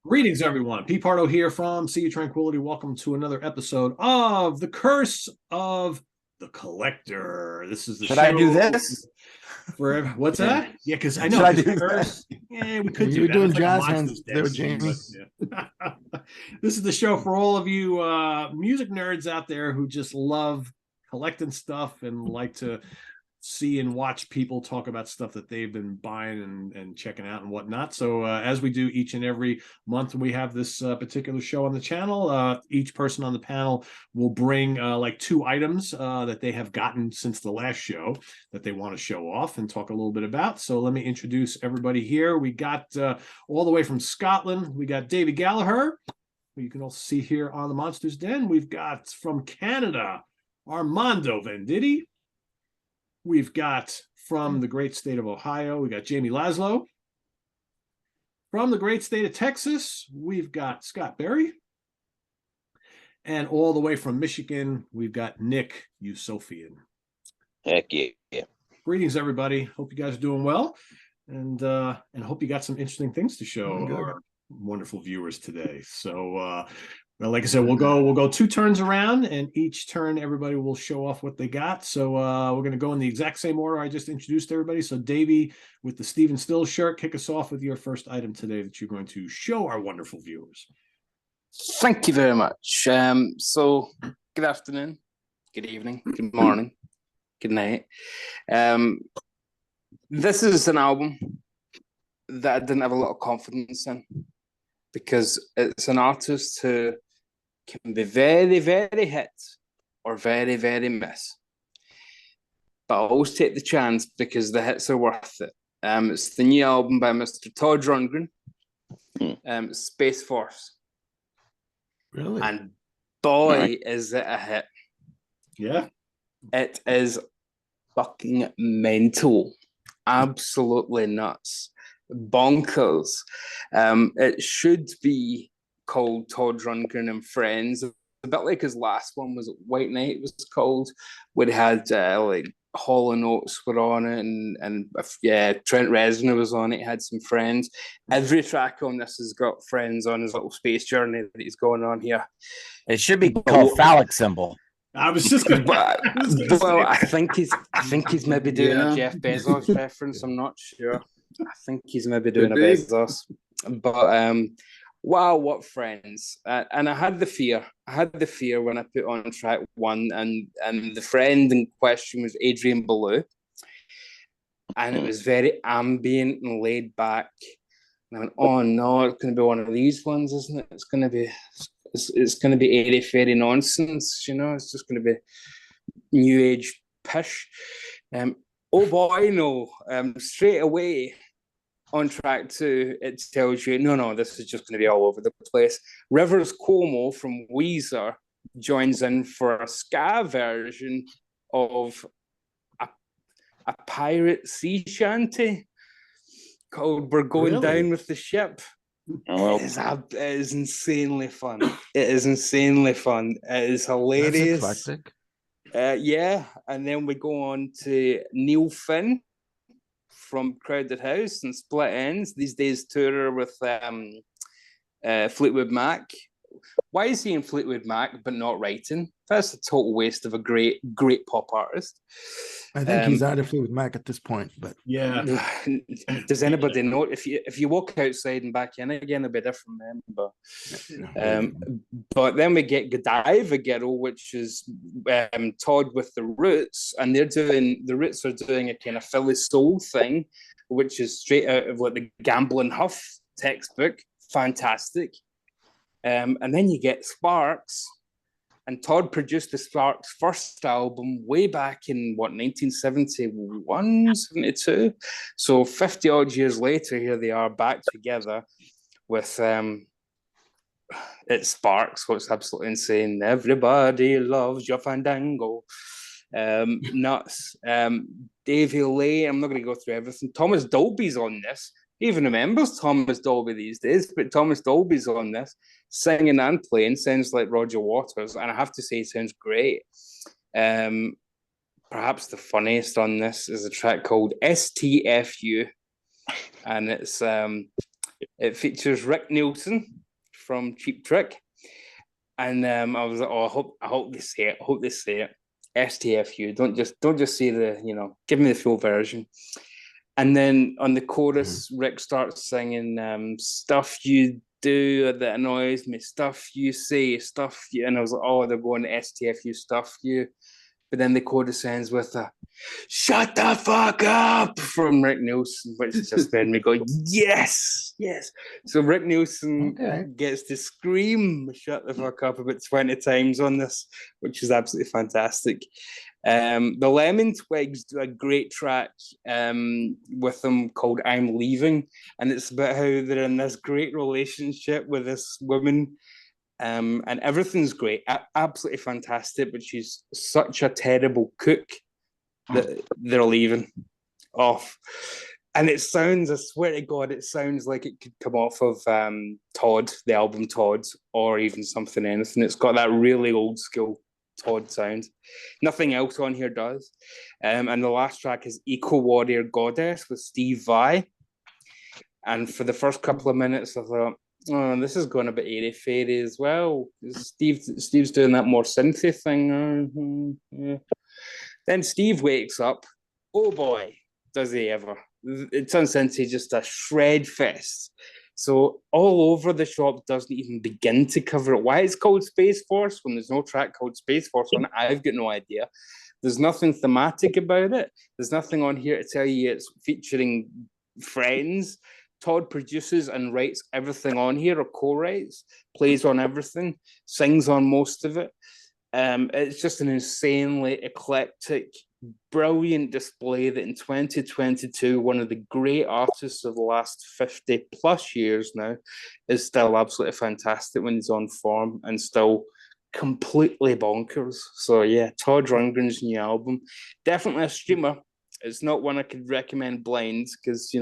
Greetings, everyone. P. Pardo here from Sea of Tranquility. Welcome to another episode of The Curse of the Collector. This is the Should show I do this? for what's Yeah. that? Yeah, because I Should know I the do curse. Yeah, we could You do were that. doing It's like a jazz monsters hands there, dead scene, Jamie. but yeah. This is the show for all of you music nerds out there who just love collecting stuff and like to see and watch people talk about stuff that they've been buying and checking out and whatnot. So as we do each and every month, we have this particular show on the channel. Each person on the panel will bring like two items that they have gotten since the last show that they want to show off and talk a little bit about. So let me introduce everybody here. We got all the way from Scotland, we got David Gallagher, who you can also see here on the Monsters Den. We've got from Canada, Armando Venditti. We've got from the great state of Ohio, we got Jamie Laszlo. From the great state of Texas, we've got Scott Berry. And all the way from Michigan, we've got Nick Usofian. Heck yeah. Greetings, everybody. Hope you guys are doing well. And hope you got some interesting things to show our wonderful viewers today. So well, like I said, we'll go two turns around, and each turn everybody will show off what they got. So we're going to go in the exact same order I just introduced everybody. So Davey, with the Stephen Stills shirt, kick us off with your first item today that you're going to show our wonderful viewers. Thank you very much. So good afternoon, good evening, good morning, good night. This is an album that I didn't have a lot of confidence in because it's an artist who can be very, very hit or very, very miss. But I always take the chance because the hits are worth it. It's the new album by Mr. Todd Rundgren, Space Force. Really? And boy, is it a hit. Yeah. It is fucking mental. Absolutely nuts. Bonkers. It should be called Todd Rundgren and Friends, a bit like his last one was White Knight was called, where he had like Hall and Oates were on it, and Trent Reznor was on it. He had some friends. Every track on this has got friends on his little space journey that he's going on here. It should be called Phallic Symbol. I was just going to. Well, I think he's maybe doing a Jeff Bezos reference. I'm not sure. I think he's maybe doing a Bezos. But wow, what friends! And I had the fear. When I put on track one, and the friend in question was Adrian Belew, and it was very ambient and laid back. And I went, oh no, it's going to be one of these ones, isn't it? It's going to be airy fairy nonsense, you know. It's just going to be new age pish. Oh boy, no! Straight away on track two, it tells you, no, this is just going to be all over the place. Rivers Cuomo from Weezer joins in for a ska version of a pirate sea shanty called "We're Going Down with the Ship." Oh, It is insanely fun. It is hilarious. That's eclectic. Yeah, and then we go on to Neil Finn from Crowded House and Split Ends. These days tourer with Fleetwood Mac. Why is he in Fleetwood Mac but not writing? That's a total waste of a great pop artist. I think he's out of Fleetwood Mac at this point, but Yeah. Does anybody know? If you walk outside and back in again, it'll be different then. But then we get Godiva Girl, which is Todd with the Roots, and the Roots are doing a kind of Philly soul thing, which is straight out of like the Gamblin' Huff textbook. Fantastic. And then you get Sparks. And Todd produced the Sparks' first album way back in, 1971, 72? So 50 odd years later, here they are back together with it's Sparks, what's absolutely insane. Everybody loves your fandango. Nuts. Davey Lee, I'm not going to go through everything. Thomas Dolby's on this. Who even remembers Thomas Dolby these days? But Thomas Dolby's on this, singing and playing. Sounds like Roger Waters, and I have to say, it sounds great. Perhaps the funniest on this is a track called STFU, and it's It features Rick Nielsen from Cheap Trick. And I was like, oh, I hope they say it. I hope they say it. STFU. Don't just say give me the full version. And then on the chorus, Rick starts singing stuff you do that annoys me, stuff you say, stuff you, and I was like, oh, they're going to STFU, stuff you. But then the chorus ends with a "shut the fuck up" from Rick Nielsen, which just made me go, yes. So Rick Nielsen gets to scream "shut the fuck up" about 20 times on this, which is absolutely fantastic. The Lemon Twigs do a great track with them called "I'm Leaving," and it's about how they're in this great relationship with this woman. And everything's great, absolutely fantastic, but she's such a terrible cook that they're leaving off. And it sounds, I swear to God, it sounds like it could come off of Todd, the album Todd, or even anything. It's got that really old school Todd sound. Nothing else on here does. And the last track is Eco Warrior Goddess with Steve Vai. And for the first couple of minutes, I thought, oh, this is going a bit airy-fairy as well. Steve's doing that more synthy thing. Yeah. Then Steve wakes up. Oh boy, does he ever. It turns into just a shred fest. So all over the shop doesn't even begin to cover it. Why it's called Space Force when there's no track called Space Force on it, I've got no idea. There's nothing thematic about it. There's nothing on here to tell you it's featuring friends. Todd produces and writes everything on here, or co-writes, plays on everything, sings on most of it. It's just an insanely eclectic, brilliant display that in 2022, one of the great artists of the last 50 plus years now is still absolutely fantastic when he's on form and still completely bonkers. So yeah, Todd Rundgren's new album, definitely a streamer. It's not one I could recommend blind because,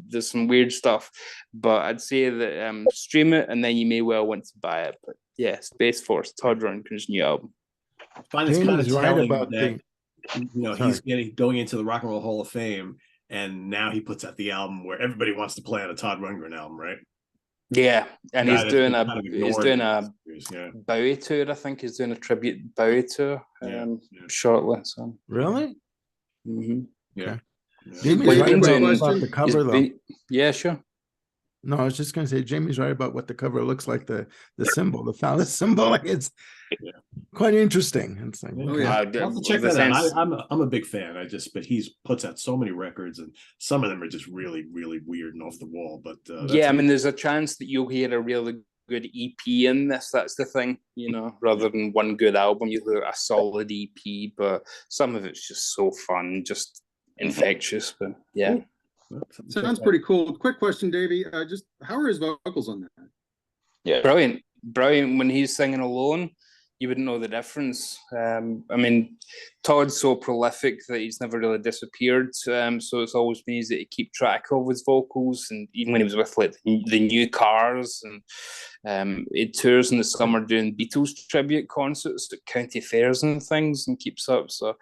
there's some weird stuff, but I'd say that stream it and then you may well want to buy it. But yeah, Space Force, Todd Rundgren's new album. I find it's kind of telling that he's going into the Rock and Roll Hall of Fame, and now he puts out the album where everybody wants to play on a Todd Rundgren album, right? Yeah, and he's doing a Bowie tour. I think he's doing a tribute Bowie tour shortly. So really, yeah. Jamie's right about the cover, though. Yeah, sure. No, I was just going to say, Jamie's right about what the cover looks like, the symbol, the phallus symbol. Like it's quite interesting. It's like, I'll have to check that out. I'm a big fan. But he puts out so many records, and some of them are just really, really weird and off the wall. But there's a chance that you'll hear a really good EP in this. That's the thing, rather than one good album, you'll hear a solid EP. But some of it's just so fun, just infectious. But yeah. Sounds pretty cool. Quick question, Davey. Just how are his vocals on that? Yeah, brilliant. When he's singing alone, you wouldn't know the difference. Todd's so prolific that he's never really disappeared. So it's always been easy to keep track of his vocals. And even when he was with the New Cars, and he tours in the summer doing Beatles tribute concerts at county fairs and things, and keeps up. So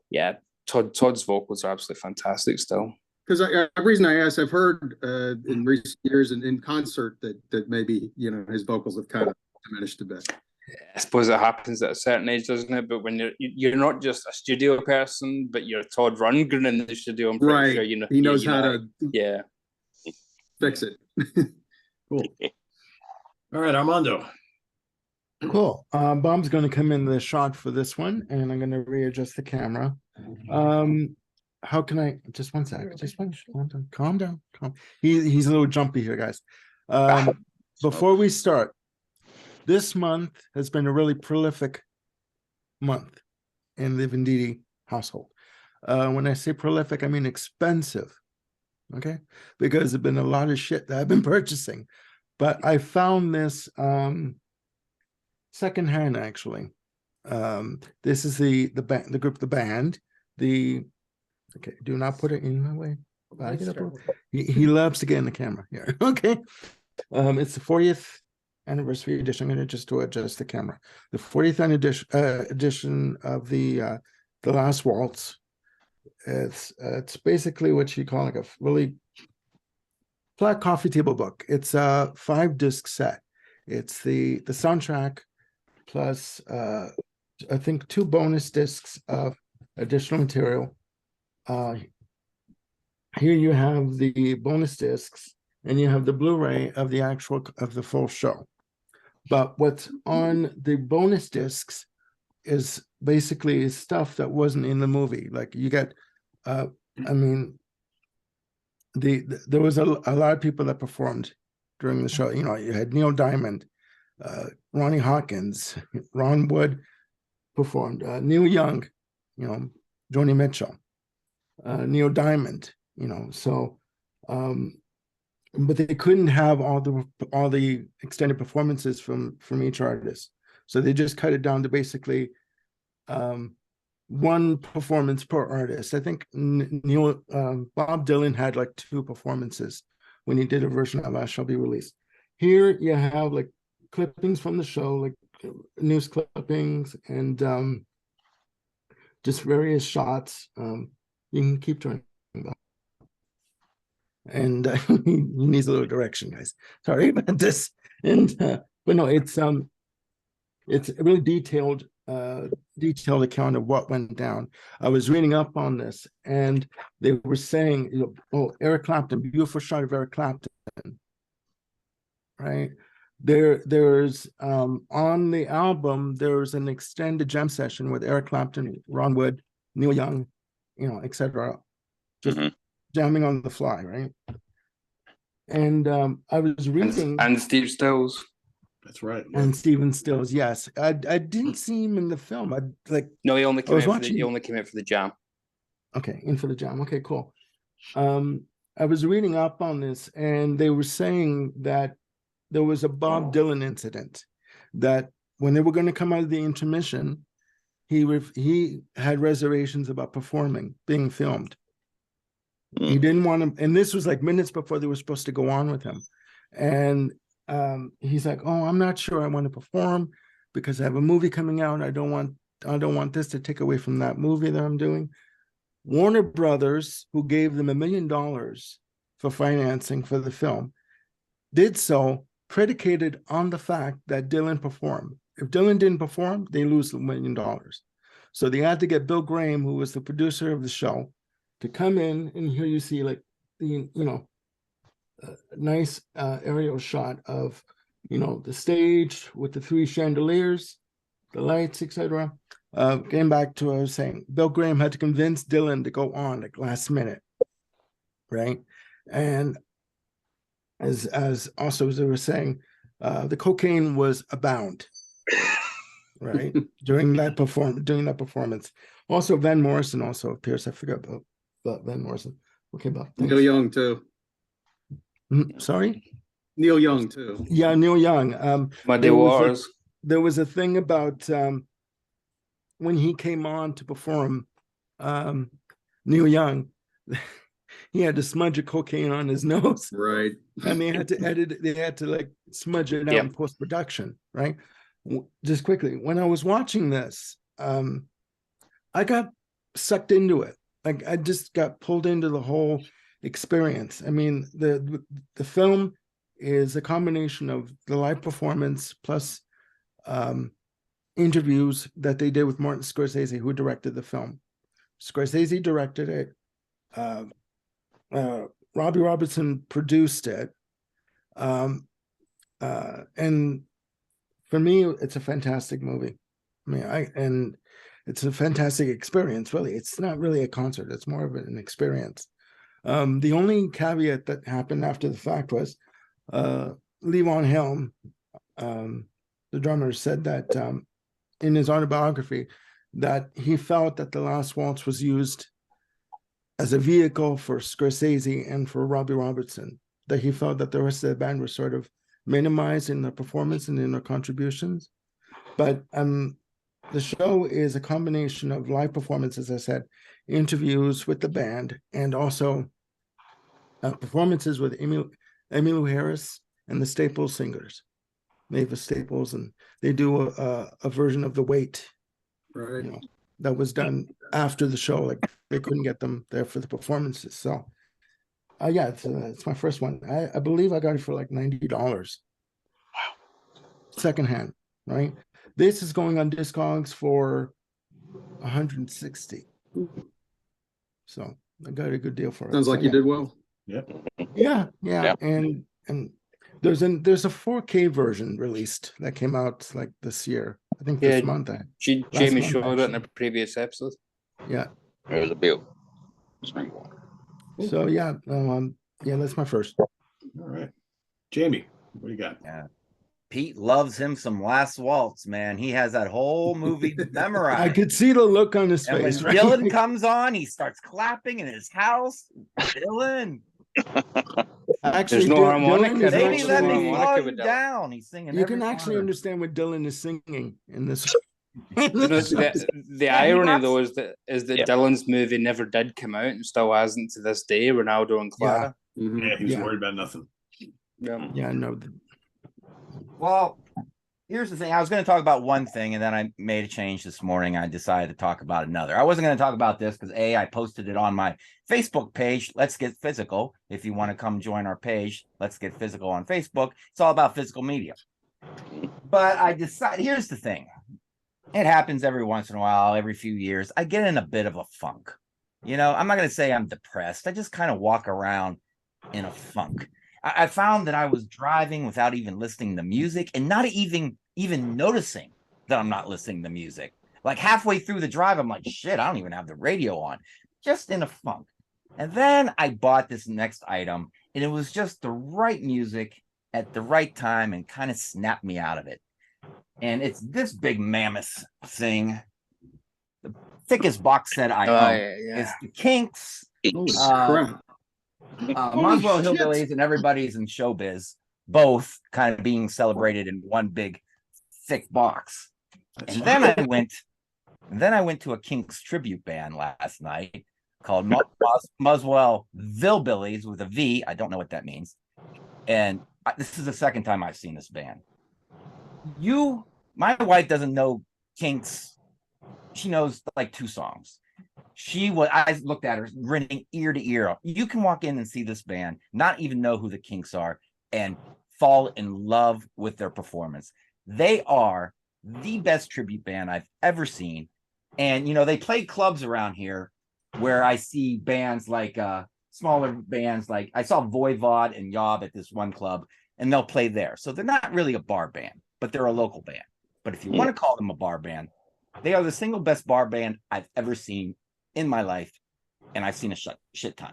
yeah, Todd's vocals are absolutely fantastic still. Because the reason I asked, I've heard in recent years and in concert that maybe his vocals have kind of diminished a bit. I suppose it happens at a certain age, doesn't it? But when you're not just a studio person, but you're Todd Rundgren in the studio, I'm pretty sure he knows how to fix it. Cool. All right, Armando. Cool. Bob's going to come in the shot for this one, and I'm going to readjust the camera. How can I just one sec? Calm down. He's a little jumpy here, guys. Before we start, this month has been a really prolific month in the Venditti household. When I say prolific, I mean expensive. Okay, because there's been a lot of shit that I've been purchasing, but I found this secondhand actually. This is the group, the band, okay, do not put it in my way. He loves to get in the camera here. Okay. It's the 40th anniversary edition. I'm going to adjust the camera. The 40th edition of the Last Waltz. It's basically what you call like a really flat coffee table book. It's a 5-disc set. It's the soundtrack plus I think 2 bonus discs of additional material. Here you have the bonus discs, and you have the Blu-ray of the full show. But what's on the bonus discs is basically stuff that wasn't in the movie. Like you get, I mean, there was a lot of people that performed during the show. You know, you had Neil Diamond, Ronnie Hawkins, Ron Wood performed, Neil Young, you know, Joni Mitchell, Neil Diamond, you know. So, but they couldn't have all the extended performances from each artist, so they just cut it down to basically one performance per artist. I think Bob Dylan had like 2 performances when he did a version of Last Shall Be Released. Here you have like clippings from the show, like news clippings, and just various shots. You can keep turning that. And he needs a little direction, guys. Sorry about this. And but no, it's a really detailed account of what went down. I was reading up on this, and they were saying, you know, oh, Eric Clapton, beautiful shot of Eric Clapton, right? There's on the album, there's an extended jam session with Eric Clapton, Ron Wood, Neil Young, you know, etc. Just jamming on the fly, right? And I was reading, and Steve Stills. That's right. And Stephen Stills, yes. I didn't see him in the film. No, he only came out for the jam. Okay, in for the jam. Okay, cool. I was reading up on this, and they were saying that there was a Bob Dylan incident, that when they were going to come out of the intermission, he had reservations about performing, being filmed. He didn't want to, and this was like minutes before they were supposed to go on with him. And he's like, oh, I'm not sure I want to perform because I have a movie coming out. I don't want this to take away from that movie that I'm doing. Warner Brothers, who gave them $1 million for financing for the film, did so predicated on the fact that Dylan performed. If Dylan didn't perform, they lose the $1 million. So they had to get Bill Graham, who was the producer of the show, to come in, and here you see like the, you know, nice aerial shot of, you know, the stage with the 3 chandeliers, the lights, etc. Getting back to what I was saying, Bill Graham had to convince Dylan to go on like last minute, right? And as also as they were saying, the cocaine was abound, right? during that performance. Also, Van Morrison also appears. I forgot about Van Morrison. Okay, Bob. Neil Young too. Sorry? Neil Young too. Yeah, Neil Young. There was a thing about when he came on to perform, Neil Young, he had to smudge a cocaine on his nose. Right. And they had to like smudge it out in post-production, right? Just quickly, when I was watching this, I got sucked into it. Like I just got pulled into the whole experience. I mean, the film is a combination of the live performance plus interviews that they did with Martin Scorsese, who directed the film. Scorsese directed it. Robbie Robertson produced it. And for me, it's a fantastic movie. I mean, it's a fantastic experience, really. It's not really a concert. It's more of an experience. The only caveat that happened after the fact was Levon Helm, the drummer, said that in his autobiography that he felt that the Last Waltz was used as a vehicle for Scorsese and for Robbie Robertson, that he felt that the rest of the band were sort of minimized in their performance and in their contributions. But the show is a combination of live performances, as I said, interviews with the band, and also performances with Emmylou Harris and the Staples Singers, Mavis Staples, and they do a version of The Wait, right? You know, that was done after the show. Like they couldn't get them there for the performances. So Yeah, it's my first one. I believe I got it for like $90. Wow. Secondhand, right? This is going on Discogs for 160. So I got a good deal for it. Sounds like you did well. Yep. Yeah. And there's a 4K version released that came out like this year. I think this month. Jamie showed it in a previous episode. Yeah. There's a bill. So yeah, that's my first. All right. Jamie, what do you got? Yeah. Pete loves him some Last Waltz, man. He has that whole movie memorized. I could see the look on his and face. when Dylan comes on, he starts clapping in his house. Dylan. There's no harmonica. Maybe let me slow you down. He's singing. You can actually understand what Dylan is singing in this. The irony though is that Dylan's movie never did come out and still hasn't to this day. Ronaldo and Clara. Yeah, he was worried about nothing. Yeah, no. Well, here's the thing. I was going to talk about one thing, and then I made a change this morning. I decided to talk about another. I wasn't going to talk about this because I posted it on my Facebook page. Let's Get Physical. If you want to come join our page, Let's Get Physical on Facebook. It's all about physical media. But I decided. Here's the thing. It happens every once in a while, every few years. I get in a bit of a funk. You know, I'm not going to say I'm depressed. I just kind of walk around in a funk. I found that I was driving without even listening to music and not even noticing that I'm not listening to music. Like halfway through the drive, I'm like, shit, I don't even have the radio on. Just in a funk. And then I bought this next item, and it was just the right music at the right time and kind of snapped me out of it. And it's this big mammoth thing. The thickest box set I own. It's the Kinks. Holy crap. Muswell Hillbillies and Everybody's in Showbiz, both kind of being celebrated in one big thick box. And then I went to a Kinks tribute band last night called Muswell Hillbillies with a V. I don't know what that means. And this is the second time I've seen this band. My wife doesn't know Kinks. She knows like 2 songs. I looked at her grinning ear to ear. You can walk in and see this band, not even know who the Kinks are, and fall in love with their performance. They are the best tribute band I've ever seen. And, you know, they play clubs around here where I see bands like smaller bands. Like I saw Voivod and Yob at this one club, and they'll play there. So they're not really a bar band, but they're a local band. But if you want to call them a bar band, they are the single best bar band I've ever seen in my life, and I've seen a shit ton.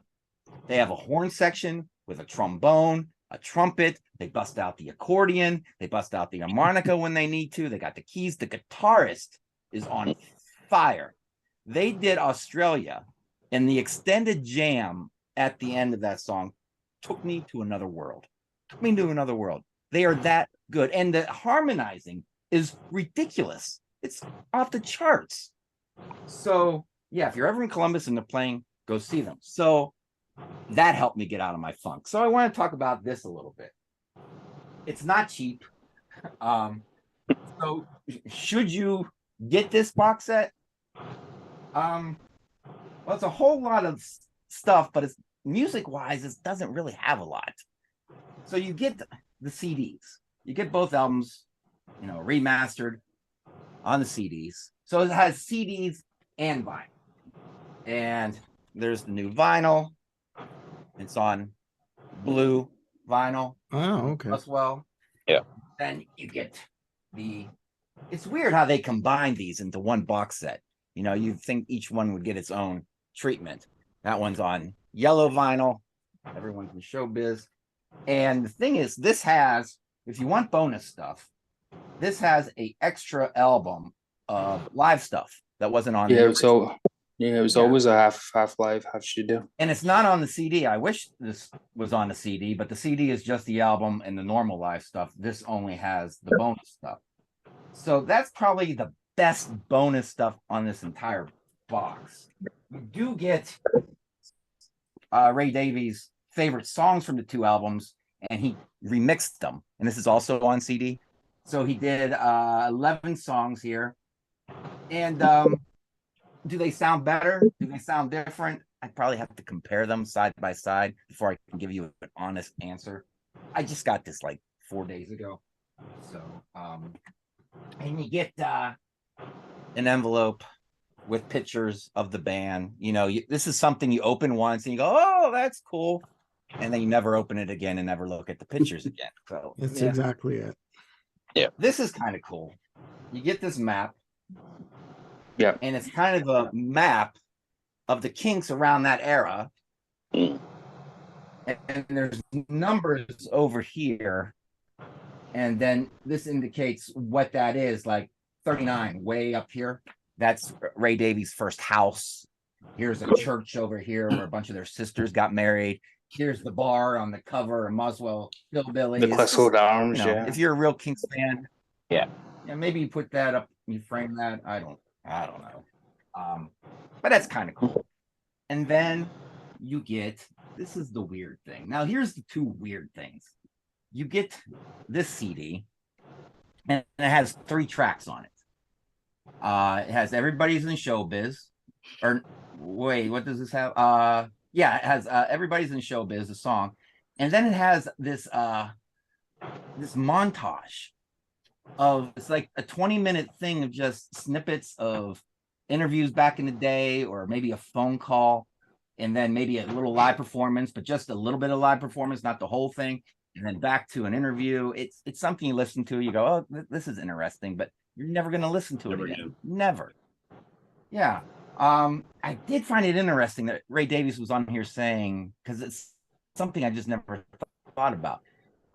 They have a horn section with a trombone, a trumpet. They bust out the accordion. They bust out the harmonica when they need to. They got the keys. The guitarist is on fire. They did Australia, and the extended jam at the end of that song took me to another world. They are that good, and the harmonizing is ridiculous. It's off the charts. So yeah, if you're ever in Columbus and they're playing, go see them. So that helped me get out of my funk. So I want to talk about this a little bit. It's not cheap. So should you get this box set? Well, it's a whole lot of stuff, but it's music-wise, it doesn't really have a lot. So you get the CDs. You get both albums, you know, remastered on the CDs. So it has CDs and vinyl. And there's the new vinyl. It's on blue vinyl. Oh, okay. As well. Yeah. Then you get it's weird how they combine these into one box set. You know, you'd think each one would get its own treatment. That one's on yellow vinyl. Everyone's in Showbiz. And the thing is, this has, if you want bonus stuff, this has a extra album of live stuff that wasn't on. It was always a half live, half studio. And it's not on the CD. I wish this was on the CD, but the CD is just the album and the normal live stuff. This only has the bonus stuff. So that's probably the best bonus stuff on this entire box. You do get Ray Davies' favorite songs from the 2 albums, and he remixed them. And this is also on CD. So he did 11 songs here. And do they sound better? Do they sound different? I probably have to compare them side by side before I can give you an honest answer. I just got this like 4 days ago. So, and you get an envelope with pictures of the band. You know, this is something you open once and you go, oh, that's cool. And then you never open it again and never look at the pictures again. So That's exactly it. Yeah. This is kind of cool. You get this map. Yeah. And it's kind of a map of the Kinks around that era. And there's numbers over here. And then this indicates what that is, like 39 way up here. That's Ray Davies' first house. Here's a church over here where a bunch of their sisters got married. Here's the bar on the cover of Muswell Hillbillies. The Clissold Arms, you know, if you're a real Kinks fan, yeah, maybe you put that up, you frame that. I don't know. But that's kind of cool. And then you get, this is the weird thing. Now here's the two weird things. You get this CD, and it has 3 tracks on it. It has Everybody's in Showbiz, or wait, what does this have? Yeah, it has Everybody's in Showbiz, the song, and then it has this this montage of, it's like a 20-minute thing of just snippets of interviews back in the day, or maybe a phone call, and then maybe a little live performance, but just a little bit of live performance, not the whole thing, and then back to an interview. It's something you listen to, you go, oh, this is interesting, but you're never going to listen to it again. Never. Yeah. I did find it interesting that Ray Davies was on here saying, because it's something I just never thought about.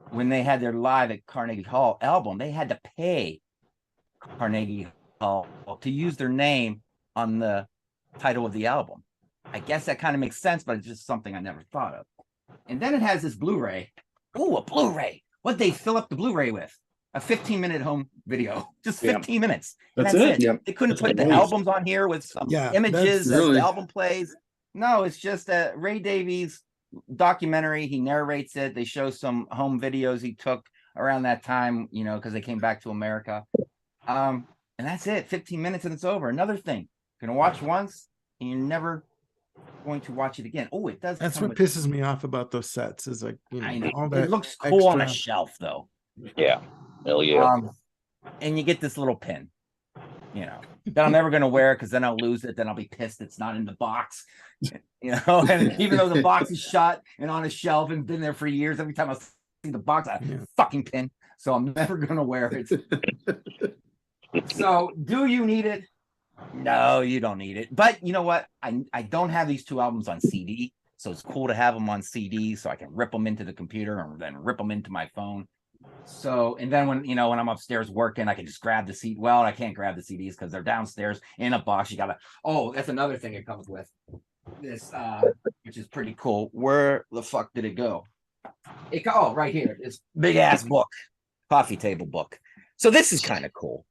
When they had their Live at Carnegie Hall album, they had to pay Carnegie Hall to use their name on the title of the album. I guess that kind of makes sense, but it's just something I never thought of. And then it has this Blu-ray. Oh, a Blu-ray. What'd they fill up the Blu-ray with? A 15-minute home video, just 15 minutes. That's it. Yep. They couldn't put the albums on here with some images as the album plays. No, it's just a Ray Davies documentary. He narrates it. They show some home videos he took around that time, you know, because they came back to America. And that's it. 15 minutes and it's over. Another thing, you're gonna watch once and you're never going to watch it again. Oh, it does. That's what pisses me off about those sets, is like, you know, I know. all that it looks cool on a shelf though. Yeah. Hell yeah. And you get this little pin, you know, that I'm never going to wear because then I'll lose it. Then I'll be pissed it's not in the box, you know. And even though the box is shut and on a shelf and been there for years, every time I see the box, I fucking pin. So I'm never going to wear it. So do you need it? No, you don't need it. But you know what? I don't have these 2 albums on CD. So it's cool to have them on CD so I can rip them into the computer and then rip them into my phone. So, and then when I'm upstairs working, I can just grab the CD. Well, I can't grab the CDs because they're downstairs in a box. You gotta, that's another thing it comes with. This, which is pretty cool. Where the fuck did it go? Right here. This big ass book, coffee table book. So this is kind of cool.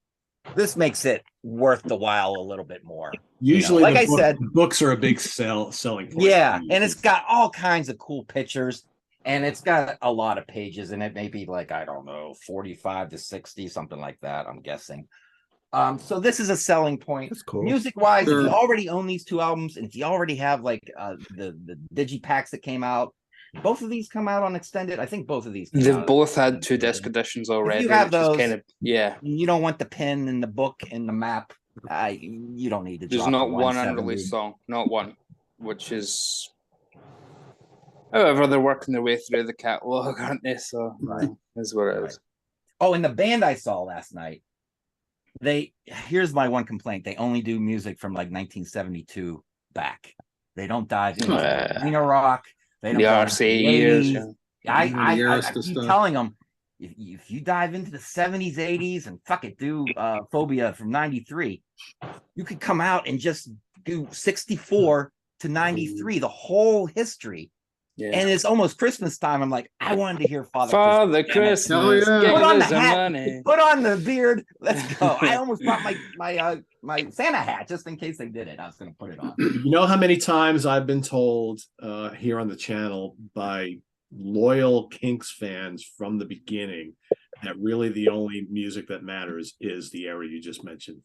This makes it worth the while a little bit more. Usually, like I said, books are a big selling point. Yeah, and it's got all kinds of cool pictures. And it's got a lot of pages in it, maybe like, I don't know, 45 to 60, something like that, I'm guessing. So this is a selling point. That's cool. Music-wise, if you already own these 2 albums, and if you already have like the digipacks that came out, both of these come out on extended. I think both of these. They've both had 2 disc editions already. If you have those, kind of, you don't want the pin and the book and the map. You don't need to. There's not one unreleased song, not one, which is. However, they're working their way through the catalog, aren't they? So that's what it is. Oh, and the band I saw last night, here's my one complaint. They only do music from like 1972 back. They don't dive into arena rock. They don't the RC years. I keep telling them, if you dive into the 70s, 80s, and fuck it, do Phobia from 93, you could come out and just do 64 to 93, the whole history. Yeah. And it's almost Christmas time. I'm like, I wanted to hear Father Christmas. Oh, yeah. Put on the hat, put on the beard. Let's go. I almost brought my Santa hat just in case they did it. I was going to put it on. You know how many times I've been told here on the channel by loyal Kinks fans from the beginning that really the only music that matters is the era you just mentioned.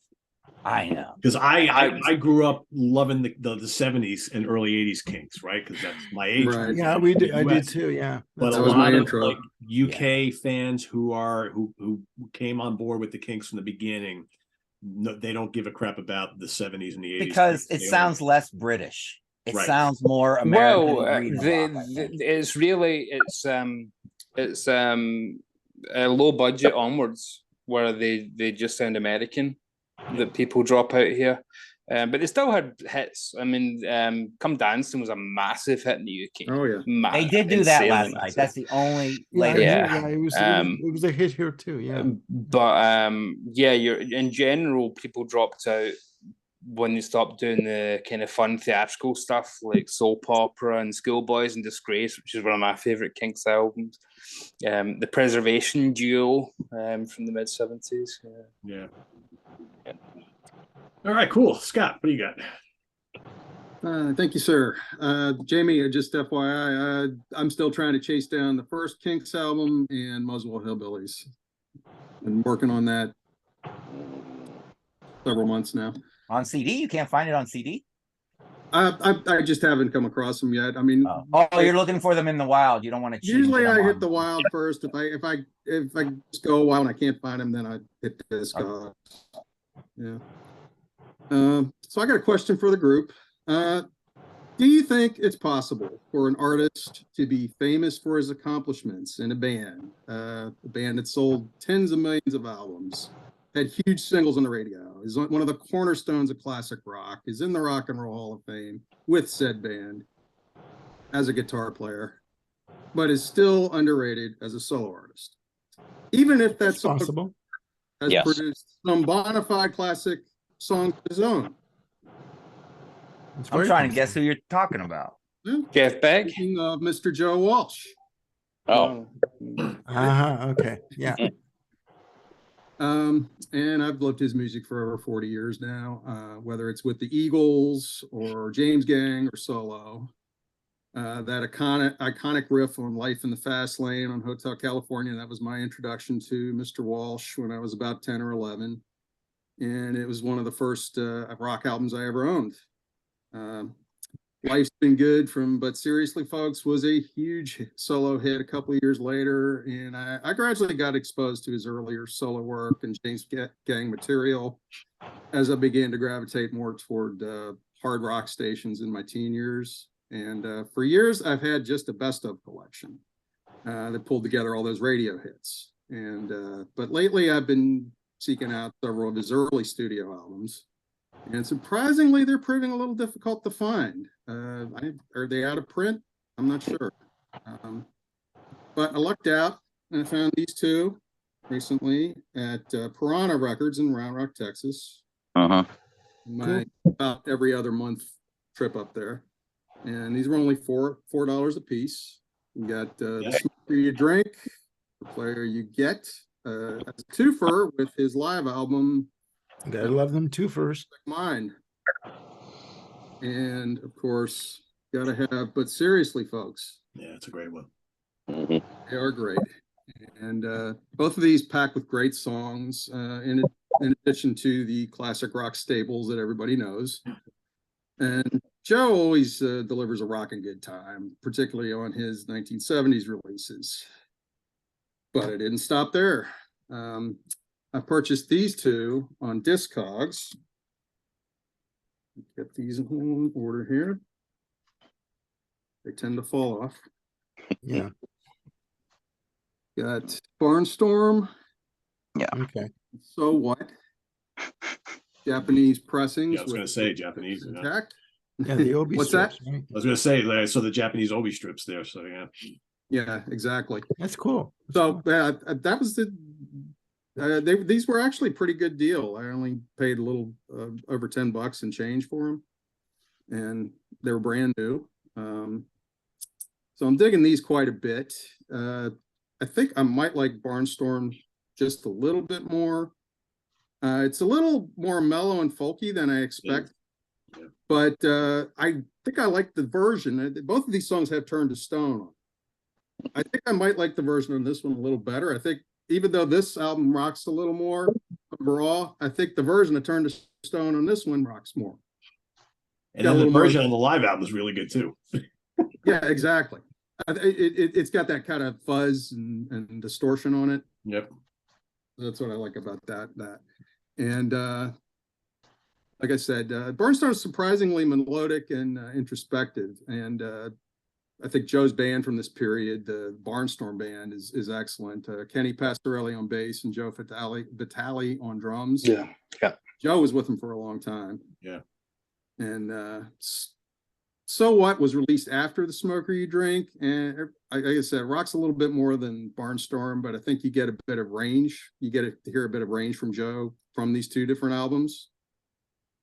I know. Because I grew up loving the 70s and early 80s Kinks, right? Because that's my age. Right. Yeah, we did. I did too. Yeah. But That a was lot my of intro. like UK fans who came on board with the Kinks from the beginning, no, they don't give a crap about the 70s and the 80s Because Kinks. it sounds less British. It Right. sounds more American. Well, green rock, it's low budget onwards where they just sound American, that people drop out here. But they still had hits. I mean, Come Dancing was a massive hit in the UK. Oh yeah, They did do that last night. Massive. That's the only It was a hit here too. Yeah. But you're in general, people dropped out when they stopped doing the kind of fun theatrical stuff like Soap Opera and Schoolboys and Disgrace, which is one of my favorite Kinks albums. The Preservation Duo from the mid-70s. Yeah. All right, cool. Scott, what do you got? Thank you, sir. Jamie, just FYI, I'm still trying to chase down the first Kinks album and Muswell Hillbillies. Been working on that several months now. on CD. You can't find it on CD. I just haven't come across them yet. I mean, you're looking for them in the wild. You don't want to. Usually, I hit the wild first. If I just go a while and I can't find them, then I hit disc. Yeah. So I got a question for the group. Do you think it's possible for an artist to be famous for his accomplishments in a band that sold tens of millions of albums, had huge singles on the radio, is one of the cornerstones of classic rock, is in the Rock and Roll Hall of Fame with said band as a guitar player, but is still underrated as a solo artist? Even if that's possible, has produced some bona fide classic songs of his own. I'm trying to guess who you're talking about. Jeff Beck? Speaking of Mr. Joe Walsh. Oh. Okay. Yeah. And I've loved his music for over 40 years now, whether it's with the Eagles or James Gang or solo. That iconic riff on Life in the Fast Lane on Hotel California, that was my introduction to Mr. Walsh when I was about 10 or 11. And it was one of the first rock albums I ever owned. Life's Been Good But Seriously Folks was a huge solo hit a couple of years later, and I gradually got exposed to his earlier solo work and James Gang material as I began to gravitate more toward hard rock stations in my teen years. And for years, I've had just a best of collection that pulled together all those radio hits. And but lately, I've been seeking out several of his early studio albums. And surprisingly, they're proving a little difficult to find. Are they out of print? I'm not sure. But I lucked out and I found these two recently at Piranha Records in Round Rock, Texas. My about every other month trip up there. And these were only $4 a piece. You got the smoker you drink, the player you get, as a twofer with his live album. Gotta love them too first. Mine. And of course, gotta have, but seriously, folks. Yeah, it's a great one. They are great. And both of these packed with great songs, in addition to the classic rock staples that everybody knows. And Joe always delivers a rockin' good time, particularly on his 1970s releases. But I didn't stop there. I purchased these two on Discogs. Get these in order here. They tend to fall off. Yeah. Got Barnstorm. Yeah. Okay. So What? Japanese pressings. Yeah, I was going to say Japanese. Intact. Yeah, the Obi What's strips, that? right? I was going to say, I saw the Japanese Obi strips there. So, yeah. Yeah, exactly. That's cool. So that was these were actually a pretty good deal. I only paid a little over $10 and change for them, and they were brand new. So I'm digging these quite a bit. I think I might like Barnstorm just a little bit more. It's a little more mellow and folky than I expect, but I think I like the version. Both of these songs have Turn to Stone. I think I might like the version on this one a little better. I think even though this album rocks a little more overall, I think the version of Turn to Stone on this one rocks more. And then the version on the live album is really good too. Yeah, exactly. It's got that kind of fuzz and distortion on it. Yep. That's what I like about that. And like I said, Barnstorm is surprisingly melodic and introspective. And I think Joe's band from this period, the Barnstorm band, is excellent. Kenny Passarelli on bass and Joe Vitale on drums. Yeah. Joe was with him for a long time. Yeah. And So What was released after The Smoker You Drink. And like I said, rock's a little bit more than Barnstorm, but I think you get a bit of range. You get to hear a bit of range from Joe from these two different albums.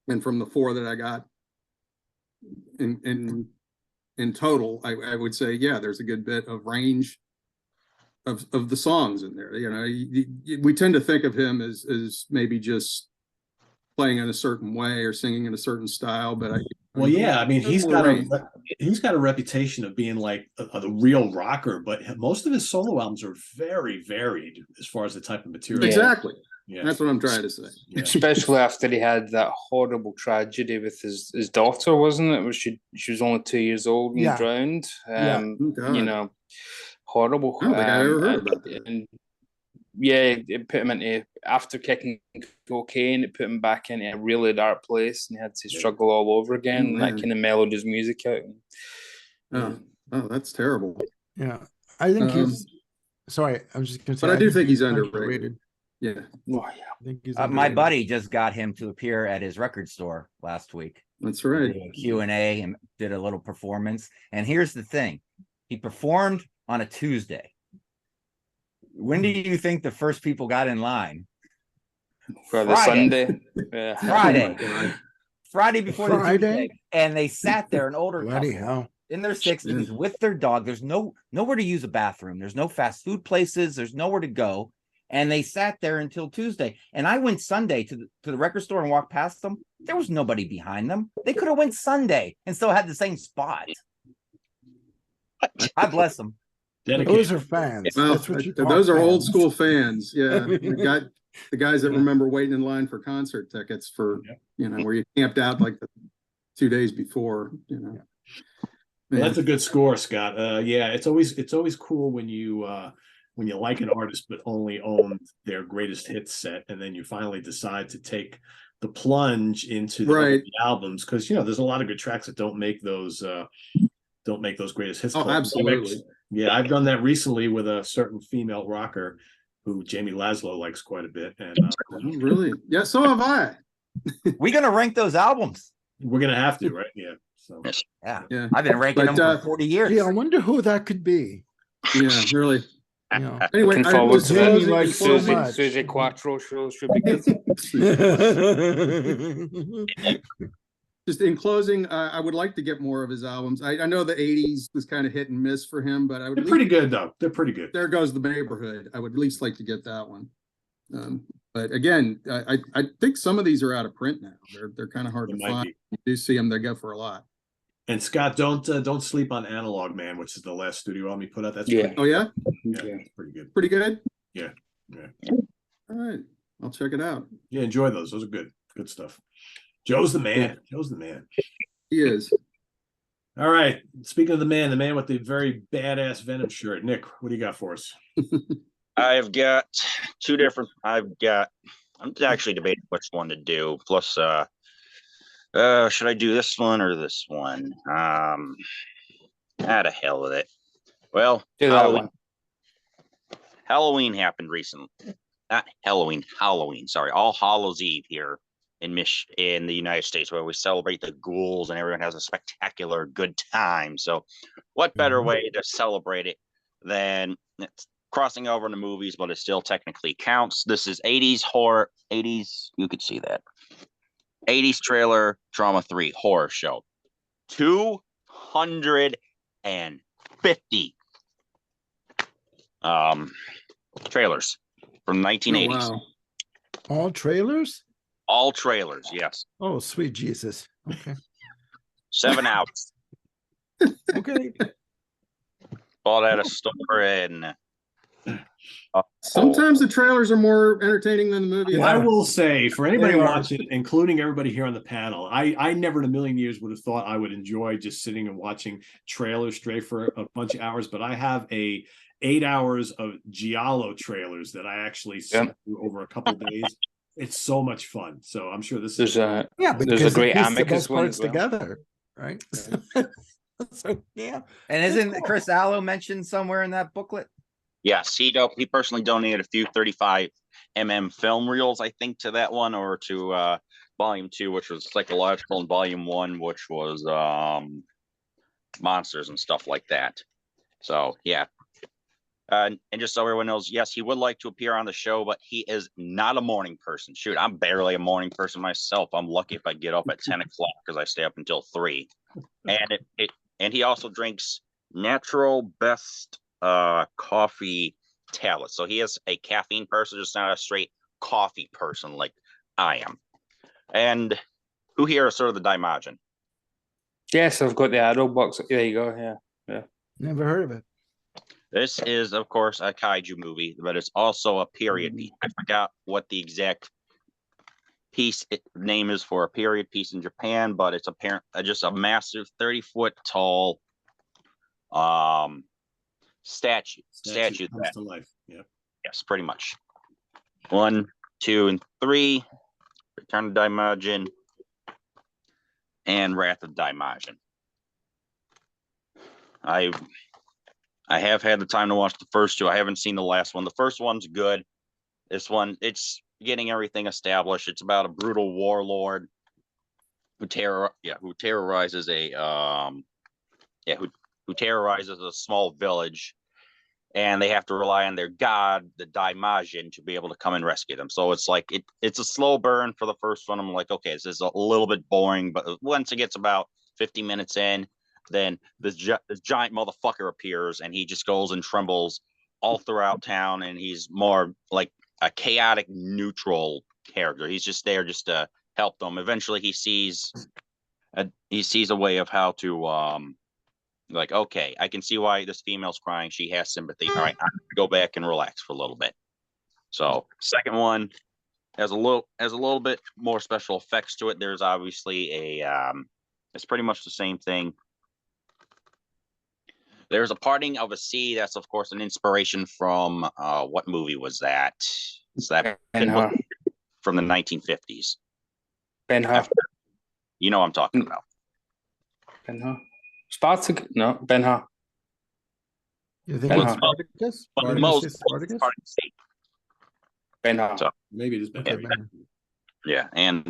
And from the four that I got in total, I would say, yeah, there's a good bit of range of the songs in there. You know, we tend to think of him as maybe just playing in a certain way or singing in a certain style, but well, yeah, I mean, he's got a reputation of being like a real rocker, but most of his solo albums are very varied as far as the type of material. Exactly. Yeah. That's what I'm trying to say. Yeah. Especially after he had that horrible tragedy with his daughter, wasn't it? Where she was only 2 years old and drowned. You know, horrible. I don't think I ever heard about that. And yeah, it put him into, after kicking cocaine, it put him back into a really dark place, and he had to struggle all over again. And that kind of mellowed his music out. Oh, that's terrible. Yeah, I think he's. Sorry, I was just going to say. But I do think he's underrated. Yeah. Oh, yeah. I think he's my buddy just got him to appear at his record store last week. That's right. Did a Q&A and did a little performance. And here's the thing. He performed on a Tuesday. When do you think the first people got in line? For the Sunday? Yeah. Friday before the Tuesday. And they sat there, an older couple in their 60s with their dog. There's nowhere to use a bathroom. There's no fast food places. There's nowhere to go. And they sat there until Tuesday. And I went Sunday to the record store and walked past them. There was nobody behind them. They could have went Sunday and still had the same spot. God bless them. Those are fans. Well, those are old school fans. Yeah. We got the guys that remember waiting in line for concert tickets for, where you camped out like the 2 days before, Well, that's a good score, Scott. Yeah, it's always cool when you like an artist but only own their greatest hits set, and then you finally decide to take the plunge into the albums, because there's a lot of good tracks that don't make those greatest hits. Oh, absolutely. Yeah, I've done that recently with a certain female rocker who Jamie Laszlo likes quite a bit. And really? Yeah, so have I. We're gonna rank those albums. We're gonna have to, right? Yeah. So yeah. I've been ranking them for 40 years. Yeah, I wonder who that could be. Yeah, really. Anyway, I was like so much. Susie Quattro shows should be good. Just in closing, I would like to get more of his albums. I know the 80s was kind of hit and miss for him, but they're pretty good though. They're pretty good. There Goes the Neighborhood. I would at least like to get that one. But again, I think some of these are out of print now. They're kind of hard to find. You do see them, they go for a lot. And Scott, don't sleep on Analog Man, which is the last studio album he put out. That's Oh yeah? Yeah, pretty good. Pretty good? Yeah. All right. I'll check it out. Yeah, enjoy those. Those are good stuff. Joe's the man. Joe's the man. He is. All right. Speaking of the man with the very badass Venom shirt. Nick, what do you got for us? I've got two different. I'm actually debating which one to do. Plus, should I do this one or this one? To hell with it. Well, Halloween happened recently. Not Halloween. Sorry, All Hallows Eve here in the United States, where we celebrate the ghouls and everyone has a spectacular good time. So, what better way to celebrate it than it's crossing over into movies, but it still technically counts. This is 80s horror. 80s, you could see that. 80s trailer Trauma 3 horror show. 250 trailers from 1980s. Oh, wow. All trailers? All trailers, yes. Oh, sweet Jesus. Okay. 7 hours. Okay. Bought at a store in Sometimes the trailers are more entertaining than the movie. I will say, for anybody They are. watching, including everybody here on the panel, I never in a million years would have thought I would enjoy just sitting and watching trailers straight for a bunch of hours. But I have 8 hours of Giallo trailers that I actually saw over a couple of days. It's so much fun. So I'm sure this is but there's a great it pieced the Amicus best one parts as well. together, right? So yeah. And isn't Chris Allo mentioned somewhere in that booklet? Yes, he personally donated a few 35mm film reels, I think, to that one, or to volume 2, which was psychological, and volume 1, which was monsters and stuff like that. So yeah. And just so everyone knows, yes, he would like to appear on the show, but he is not a morning person. Shoot, I'm barely a morning person myself. I'm lucky if I get up at 10 o'clock because I stay up until 3. And he also drinks natural best coffee tablets. So he is a caffeine person, just not a straight coffee person like I am. And who here is sort of the Daimajin? Yes, I've got the Arrow box. There you go. Yeah. Never heard of it. This is, of course, a kaiju movie, but it's also a period piece. I forgot what the exact name is for a period piece in Japan, but it's just a massive 30-foot tall statue comes to life. Yeah. Yes, pretty much. 1, 2, and 3. Return of Daimajin and Wrath of Daimajin. I have had the time to watch the first 2. I haven't seen the last one. The first one's good. This one, it's getting everything established. It's about a brutal warlord who terrorizes who terrorizes a small village, and they have to rely on their god, the Daimajin, to be able to come and rescue them. So it's like it's a slow burn for the first one. I'm like, okay, this is a little bit boring, but once it gets about 50 minutes in, then this giant motherfucker appears, and he just goes and trembles all throughout town, and he's more like a chaotic neutral character. He's just there just to help them. Eventually he sees a way of how to like, okay, I can see why this female's crying. She has sympathy. All right, I'm gonna go back and relax for a little bit. So second one has a little bit more special effects to it. There's obviously it's pretty much the same thing. There's a parting of a sea. That's, of course, an inspiration from what movie was that? Is that from the 1950s? Ben-Hur. You know what I'm talking about. Ben-Hur. Spartacus? No, Ben-Hur. You think Ben-Hur. it's Spartacus? Spartacus? Ben-Hur. So, maybe it is better. yeah, and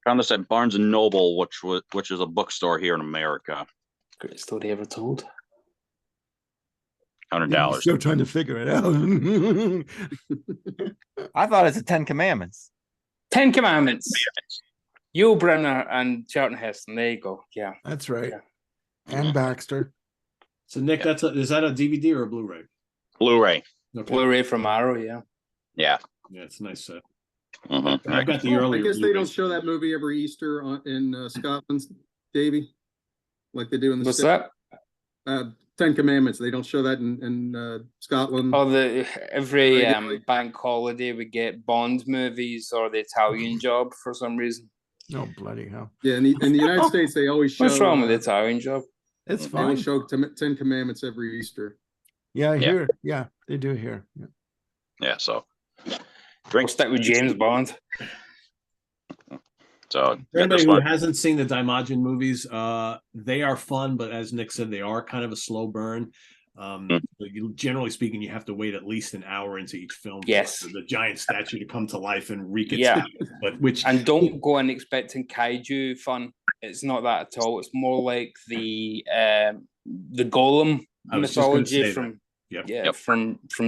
found this at Barnes and Noble, which is a bookstore here in America. Great story ever told. $100. Still trying to figure it out. I thought it's the 10 Commandments. 10 Commandments. Yul Brynner and Charlton Heston. There you go. Yeah. That's right. Yeah. And Baxter. So Nick, is that a DVD or a Blu-ray? Blu-ray. Okay. Blu-ray from Arrow, yeah. Yeah. Yeah, it's a nice set. Mm-hmm. I've got the earlier. I guess they Blu-rays. don't show that movie every Easter in Scotland, Davey, like they do in the What's States. that? 10 Commandments. They don't show that in Scotland. Oh, every bank holiday we get Bond movies or the Italian Job for some reason. Oh, bloody hell. Yeah, in the United States, they always show. What's wrong with the Italian Job? It's They fine. always show 10 Commandments every Easter. Yeah, here. Yeah, they do here. Yeah. Yeah, so We'll stick with James Bond. So For anybody who hasn't seen the Daimajin movies, they are fun, but as Nick said, they are kind of a slow burn. Generally speaking, you have to wait at least an hour into each film for the giant statue to come to life and wreak its and don't go in expecting kaiju fun. It's not that at all. It's more like the golem mythology from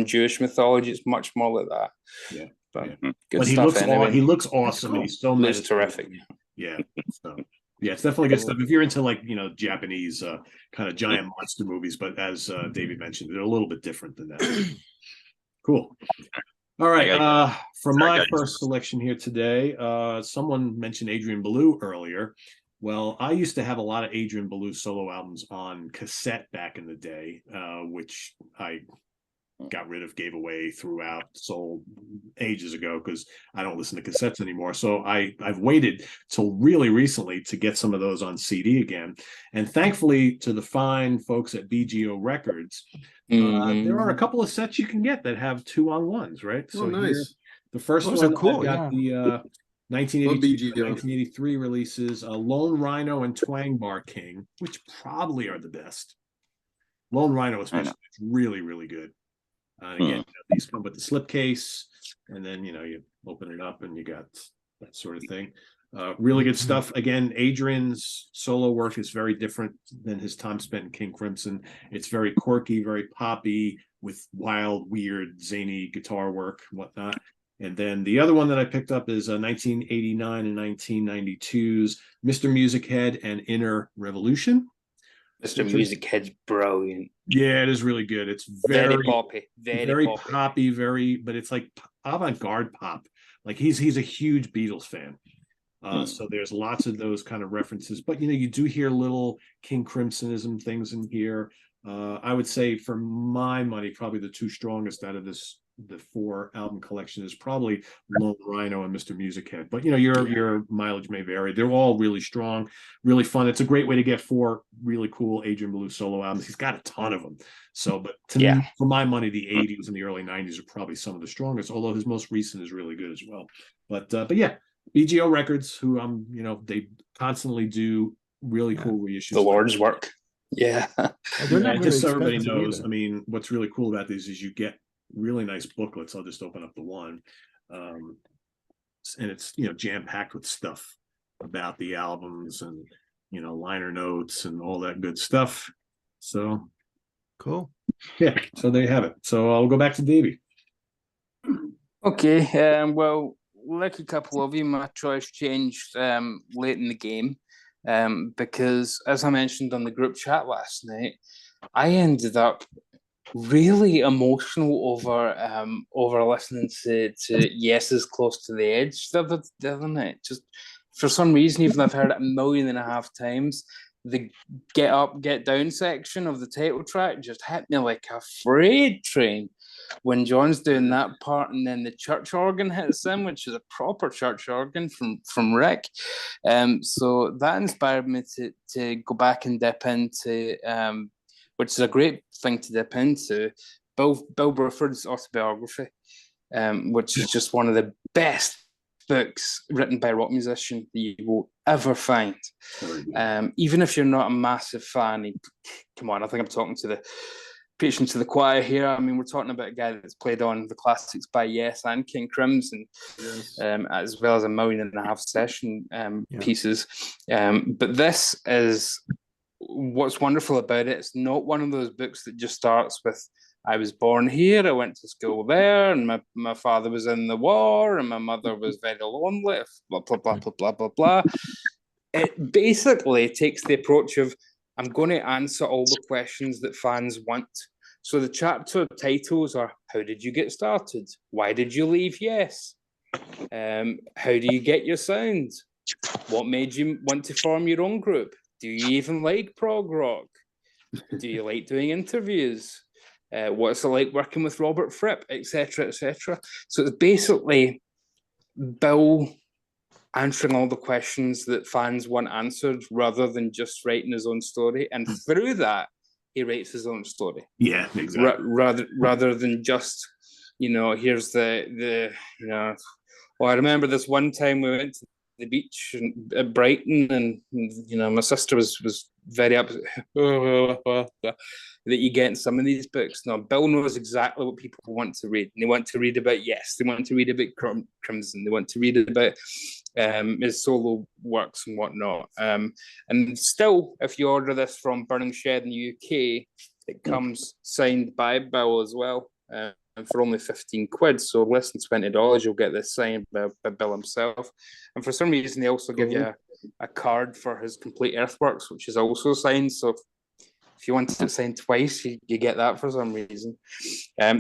Jewish mythology. It's much more like that. Yeah. But he looks awesome, and he's so looks terrific. Yeah. So, yeah, it's definitely good stuff. If you're into Japanese kind of giant monster movies, but as David mentioned, they're a little bit different than that. Cool. All right. For my first selection here today, someone mentioned Adrian Belew earlier. Well, I used to have a lot of Adrian Belew solo albums on cassette back in the day, which I got rid of, gave away, threw out, sold ages ago because I don't listen to cassettes anymore. So I've waited till really recently to get some of those on CD again. And thankfully to the fine folks at BGO Records, there are a couple of sets you can get that have 2-on-1s, right? Oh, So nice. here, the first Those one, are cool, I've got the 1982, 1983 releases, Lone Rhino and Twang Bar King, which probably are the best. Lone Rhino especially, it's really, really good. And again, these come with the slipcase, and then you open it up and you got that sort of thing. Really good stuff. Again, Adrian's solo work is very different than his time spent in King Crimson. It's very quirky, very poppy, with wild, weird, zany guitar work, whatnot. And then the other one that I picked up is 1989 and 1992's Mr. Music Head and Inner Revolution. Mr. Music Head's brilliant. Yeah, it is really good. It's Very poppy, very poppy, but it's like avant-garde pop. Like he's a huge Beatles fan. So there's lots of those kind of references, but you do hear little King Crimsonism things in here. I would say for my money, probably the two strongest out of the 4 album collection is probably Lone Rhino and Mr. Music Head. But your mileage may vary. They're all really strong, really fun. It's a great way to get 4 really cool Adrian Belew solo albums. He's got a ton of them. So, but for my money, the 80s and the early 90s are probably some of the strongest, although his most recent is really good as well. But yeah, BGO Records, who they constantly do really cool reissues. The Lord's work. Yeah. Just so everybody knows, I mean, what's really cool about these is you get really nice booklets. I'll just open up the one. And it's, jam-packed with stuff about the albums and, liner notes and all that good stuff. So cool. Yeah, so there you have it. So I'll go back to Davey. Okay, well, like a couple of you, my choice changed late in the game because, as I mentioned on the group chat last night, I ended up really emotional over listening to Yes is Close to the Edge the other night. Just for some reason, even though I've heard it 1.5 million times, the Get Up, Get Down section of the title track just hit me like a freight train when John's doing that part, and then the church organ hits in, which is a proper church organ from Rick. So that inspired me to go back and dip into, which is a great thing to dip into, Bill Bruford's autobiography, which is just one of the best books written by a rock musician that you will ever find. Even if you're not a massive fan, come on, I think I'm talking to the preaching to the choir here. I mean, we're talking about a guy that's played on the classics by Yes and King Crimson, as well as 1.5 million session pieces. But this is what's wonderful about it. It's not one of those books that just starts with, I was born here, I went to school there, and my father was in the war, and my mother was very lonely, blah, blah, blah, blah, blah, blah, blah. It basically takes the approach of, I'm going to answer all the questions that fans want. So the chapter titles are, how did you get started? Why did you leave Yes? How do you get your sound? What made you want to form your own group? Do you even like prog rock? Do you like doing interviews? What's it like working with Robert Fripp, etc., etc.? So it's basically Bill answering all the questions that fans want answered rather than just writing his own story. And through that, he writes his own story. Yeah, exactly. Rather than just, here's the well, I remember this one time we went to the beach at Brighton, and my sister was very upset that you get in some of these books. Now, Bill knows exactly what people want to read. And they want to read about Yes, they want to read about Crimson, they want to read about his solo works and whatnot. And still, if you order this from Burning Shed in the UK, it comes signed by Bill as well. And for only 15 quid, so less than $20, you'll get this signed by Bill himself. And for some reason, they also give you a card for his complete Earthworks, which is also signed. So if you want it signed twice, you get that for some reason.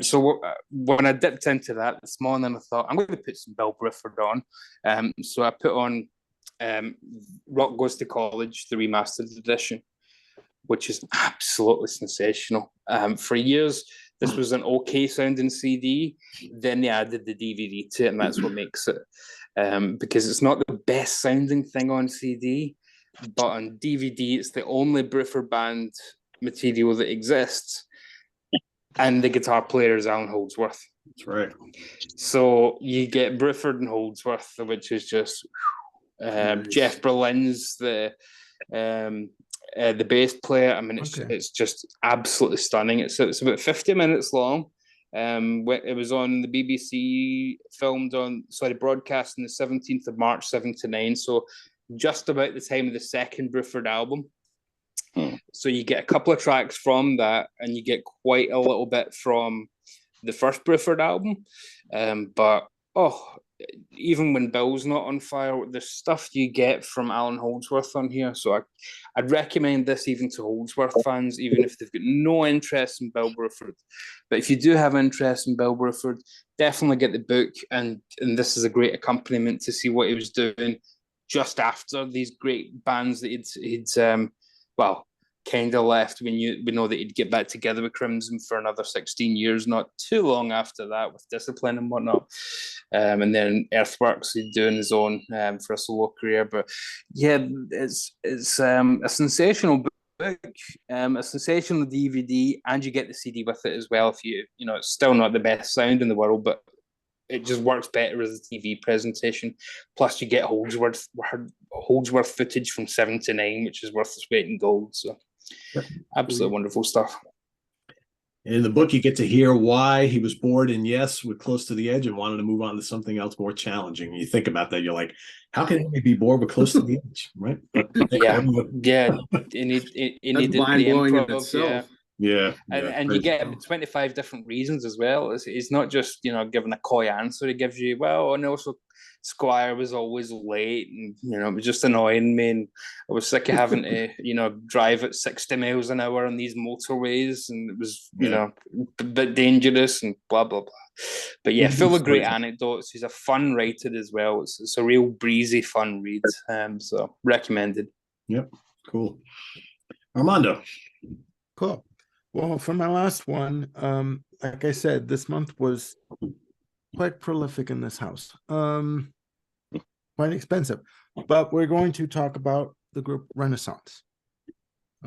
So when I dipped into that this morning, I thought, I'm going to put some Bill Bruford on. So I put on Rock Goes to College, the remastered edition, which is absolutely sensational. For years, this was an okay sounding CD. Then they added the DVD to it, and that's what makes it. Because it's not the best sounding thing on CD, but on DVD, it's the only Bruford band material that exists. And the guitar player is Alan Holdsworth. That's right. So you get Bruford and Holdsworth, which is just Nice. Jeff Berlin's the bass player. I mean, it's just absolutely stunning. It's about 50 minutes long. It was on the BBC, broadcast on the 17th of March, 79. So just about the time of the second Bruford album. So you get a couple of tracks from that, and you get quite a little bit from the first Bruford album. But even when Bill's not on fire, the stuff you get from Alan Holdsworth on here. So I'd recommend this even to Holdsworth fans, even if they've got no interest in Bill Bruford. But if you do have interest in Bill Bruford, definitely get the book. And this is a great accompaniment to see what he was doing just after these great bands that he'd kind of left. We know that he'd get back together with Crimson for another 16 years, not too long after that, with Discipline and whatnot. And then Earthworks, he'd doing his own for a solo career. But yeah, it's a sensational book, a sensational DVD, and you get the CD with it as well. If it's still not the best sound in the world, but it just works better as a TV presentation. Plus, you get Holdsworth footage from 79, which is worth its weight in gold. So, absolutely wonderful stuff. In the book, you get to hear why he was bored and with Close to the Edge and wanted to move on to something else more challenging. And you think about that, you're like, how can he be bored with Close to the Edge, right? But, yeah. He needed the improv, and you get 25 different reasons as well. It's not just giving a coy answer. It gives you so Squire was always late, and it was just annoying me, and I was sick of having to drive at 60 miles an hour on these motorways, and it was a bit dangerous and blah blah blah. But full of great anecdotes. He's a fun writer as well. It's a real breezy, fun read. So recommended. Yep, cool. Armando. Cool. Well, for my last one, like I said, this month was quite prolific in this house. Quite expensive. But we're going to talk about the group Renaissance.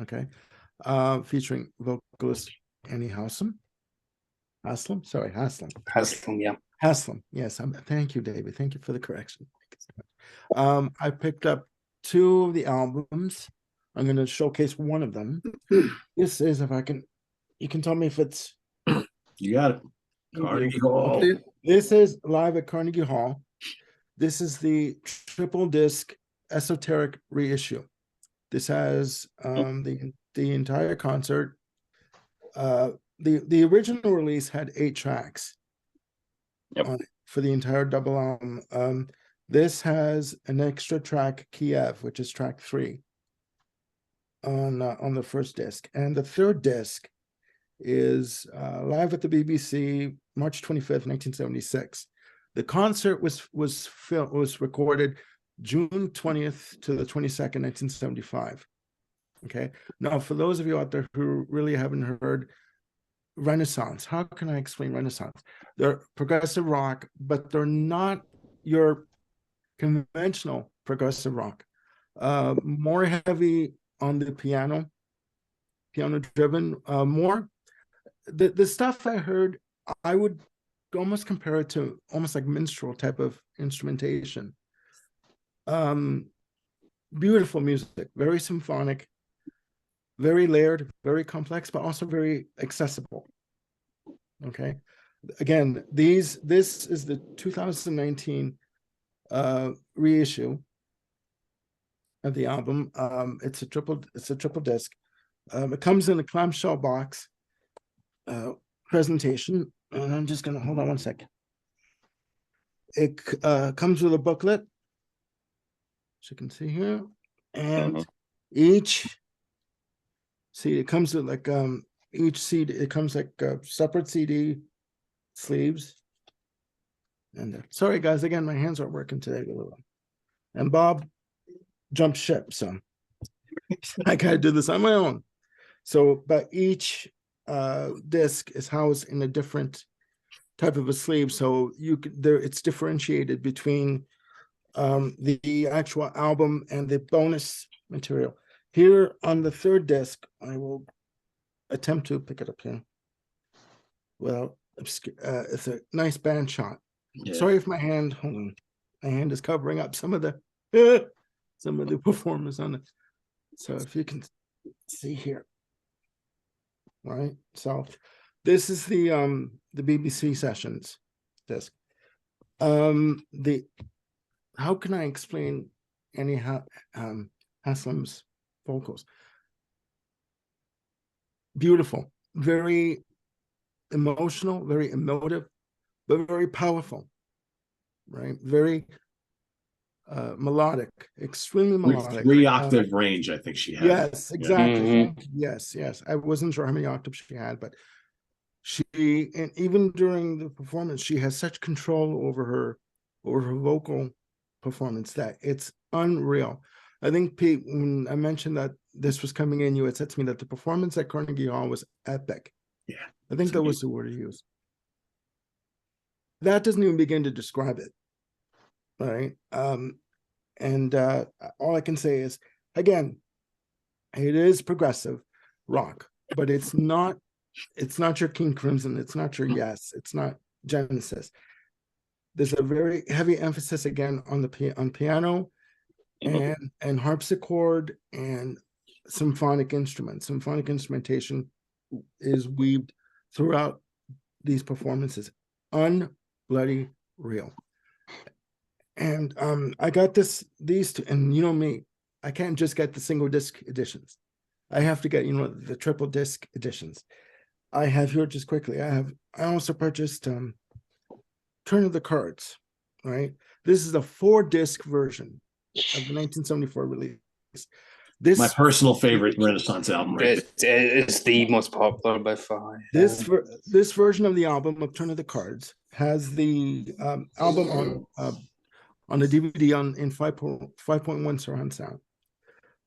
Okay. Featuring vocalist Annie Haslam. Haslam? Sorry, Haslam. Haslam, yeah. Haslam, yes. Thank you, David. Thank you for the correction. I picked up two of the albums. I'm going to showcase one of them. This is, if I can, you can tell me if it's... You got it. Carnegie Hall. Okay. This is live at Carnegie Hall. This is the triple disc esoteric reissue. This has the entire concert. The original release had 8 tracks on it for the entire double album. This has an extra track, Kiev, which is track 3 on the first disc, and the third disc is live at the BBC, March 25th, 1976. The concert was recorded June 20th to the 22nd, 1975. Okay. Now, for those of you out there who really haven't heard Renaissance, how can I explain Renaissance? They're progressive rock, but they're not your conventional progressive rock. More heavy on the piano driven, more. The stuff I heard, I would almost compare it to almost like minstrel type of instrumentation. Beautiful music, very symphonic, very layered, very complex, but also very accessible. Okay. Again, this is the 2019 reissue of the album. It's a triple disc. It comes in a clamshell box presentation, and I'm just gonna hold on one second. It comes with a booklet, as you can see here, and each it comes with like each CD. It comes like separate CD sleeves. And sorry guys, again my hands aren't working today. And Bob jumped ship, so I gotta do this on my own. So, but each disc is housed in a different type of a sleeve, so you could there it's differentiated between the actual album and the bonus material. Here on the third disc, I will attempt to pick it up here. Well, it's a nice band shot. Yeah. Sorry if my hand is covering up some of the performers on it. So if you can see here, right? So this is the BBC Sessions disc. How can I explain Haslam's vocals? Beautiful, very emotional, very emotive, but very powerful, right? Very melodic, extremely melodic. 3-octave range, I think she had. Yes, exactly. Mm-hmm. Yes. I wasn't sure how many octaves she had, but and even during the performance, she has such control over her vocal performance that it's unreal. I think, Pete, when I mentioned that this was coming in, you had said to me that the performance at Carnegie Hall was epic. Yeah. I think that was the word you used. That doesn't even begin to describe it, right? And all I can say is, again, it is progressive rock, but it's not your King Crimson, it's not your Yes, it's not Genesis. There's a very heavy emphasis again on piano and harpsichord and symphonic instruments. Symphonic instrumentation is weaved throughout these performances. Unbloody real. And I got these two, and you know me, I can't just get the single disc editions. I have to get, the triple disc editions. I have here just quickly. I also purchased Turn of the Cards, right? This is a 4-disc version of the 1974 release. This my personal favorite Renaissance album, right? It's the most popular by far. This version of the album of Turn of the Cards has the album on a DVD in 5.1 surround sound.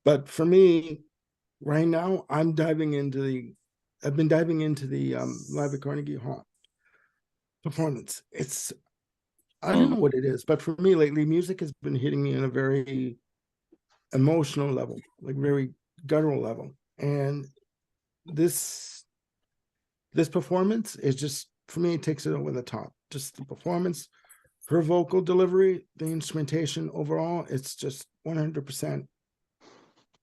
But for me, right now, I've been diving into the Live at Carnegie Hall performance. I don't know what it is, but for me lately, music has been hitting me on a very emotional level, like very guttural level. And this performance is just, for me, it takes it over the top. Just the performance, her vocal delivery, the instrumentation overall, it's just 100%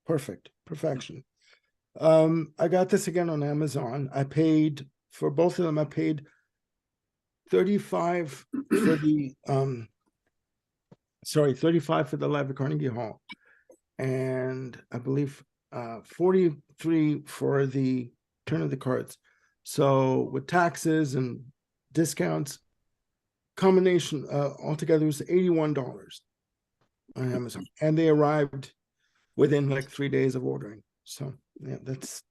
perfection. I got this again on Amazon. I paid for both of them. I paid $35 for the $35 for the Live at Carnegie Hall, and I believe $43 for the Turn of the Cards. So with taxes and discounts, combination altogether was $81 on Amazon, and they arrived within like 3 days of ordering. So yeah, that's,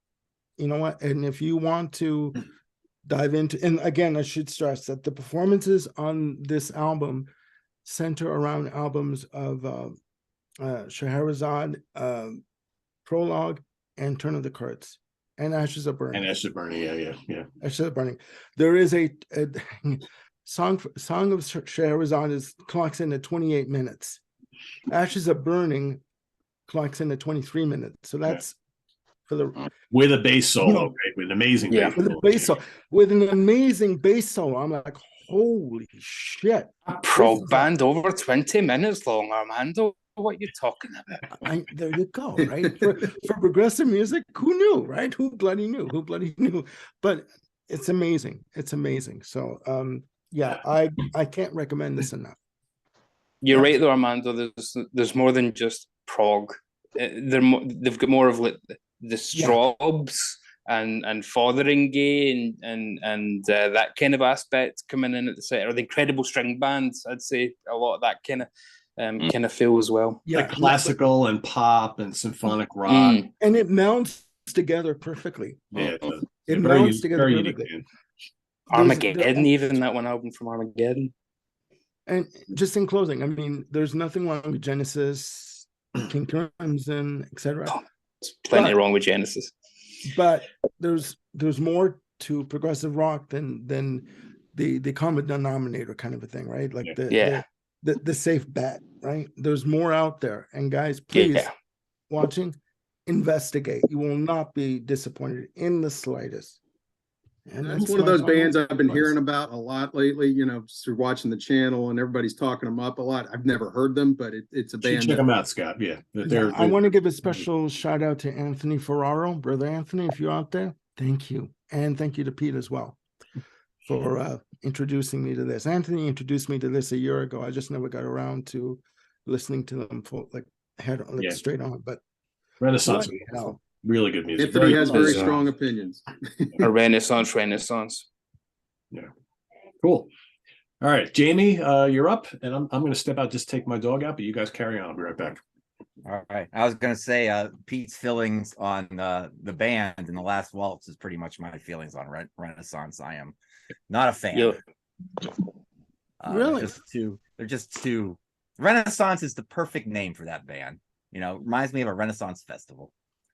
you know what, and if you want to dive into, and again, I should stress that the performances on this album center around albums of Scheherazade, Prologue, and Turn of the Cards, and Ashes of Burning. And Ashes of Burning, yeah. Ashes of Burning. There is a song of Scheherazade clocks in at 28 minutes. Ashes of Burning clocks in at 23 minutes. So that's for the with a bass solo, right? With an amazing bass solo. With an amazing bass solo. I'm like, holy shit. A prog band over 20 minutes long, Armando. What are you talking about? There you go, right? For progressive music, who knew, right? Who bloody knew? But it's amazing. So I can't recommend this enough. You're right though, Armando. There's more than just prog. They've got more of like the Straubs and Fotheringay and that kind of aspect coming in at the center. The incredible string bands, I'd say a lot of that kind of feel as well. Yeah, like classical and pop and symphonic rock, and it melds together perfectly. Yeah, it melds together perfectly. Armageddon, even that one album from Armageddon. And just in closing, I mean, there's nothing wrong with Genesis, King Crimson, etc. There's plenty wrong with Genesis. but there's more to progressive rock than the common denominator kind of a thing, right? Like the safe bet, right? There's more out there. And guys, please, watching, investigate. You will not be disappointed in the slightest. And that's one of those bands I've been hearing about a lot lately, you know, through watching the channel, and everybody's talking them up a lot. I've never heard them, but it's a band. Check them out, Scott. Yeah. I want to give a special shout out to Anthony Ferraro. Brother Anthony, if you're out there, thank you. And thank you to Pete as well for introducing me to this. Anthony introduced me to this a year ago. I just never got around to listening to them for straight on. But Renaissance, really good music. Anthony has very strong opinions. A Renaissance. Yeah, cool. All right, Jamie, you're up, and I'm going to step out, just take my dog out, but you guys carry on. I'll be right back. All right. I was going to say Pete's feelings on the band and the Last Waltz is pretty much my feelings on Renaissance. I am not a fan. Really? They're just too. Renaissance is the perfect name for that band. You know, reminds me of a Renaissance festival.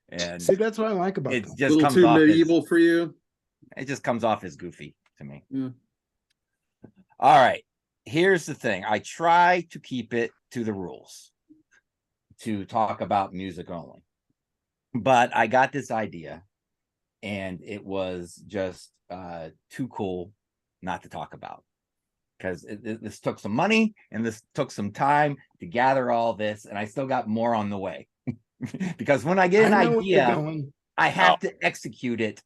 And see, that's what I like about it. them. Just a little too medieval for you. It just comes off as goofy to me. Yeah. All right. Here's the thing. I try to keep it to the rules to talk about music only. But I got this idea, and it was just too cool not to talk about, because this took some money and this took some time to gather all this, and I still got more on the way. Because when I get an idea, I have to execute it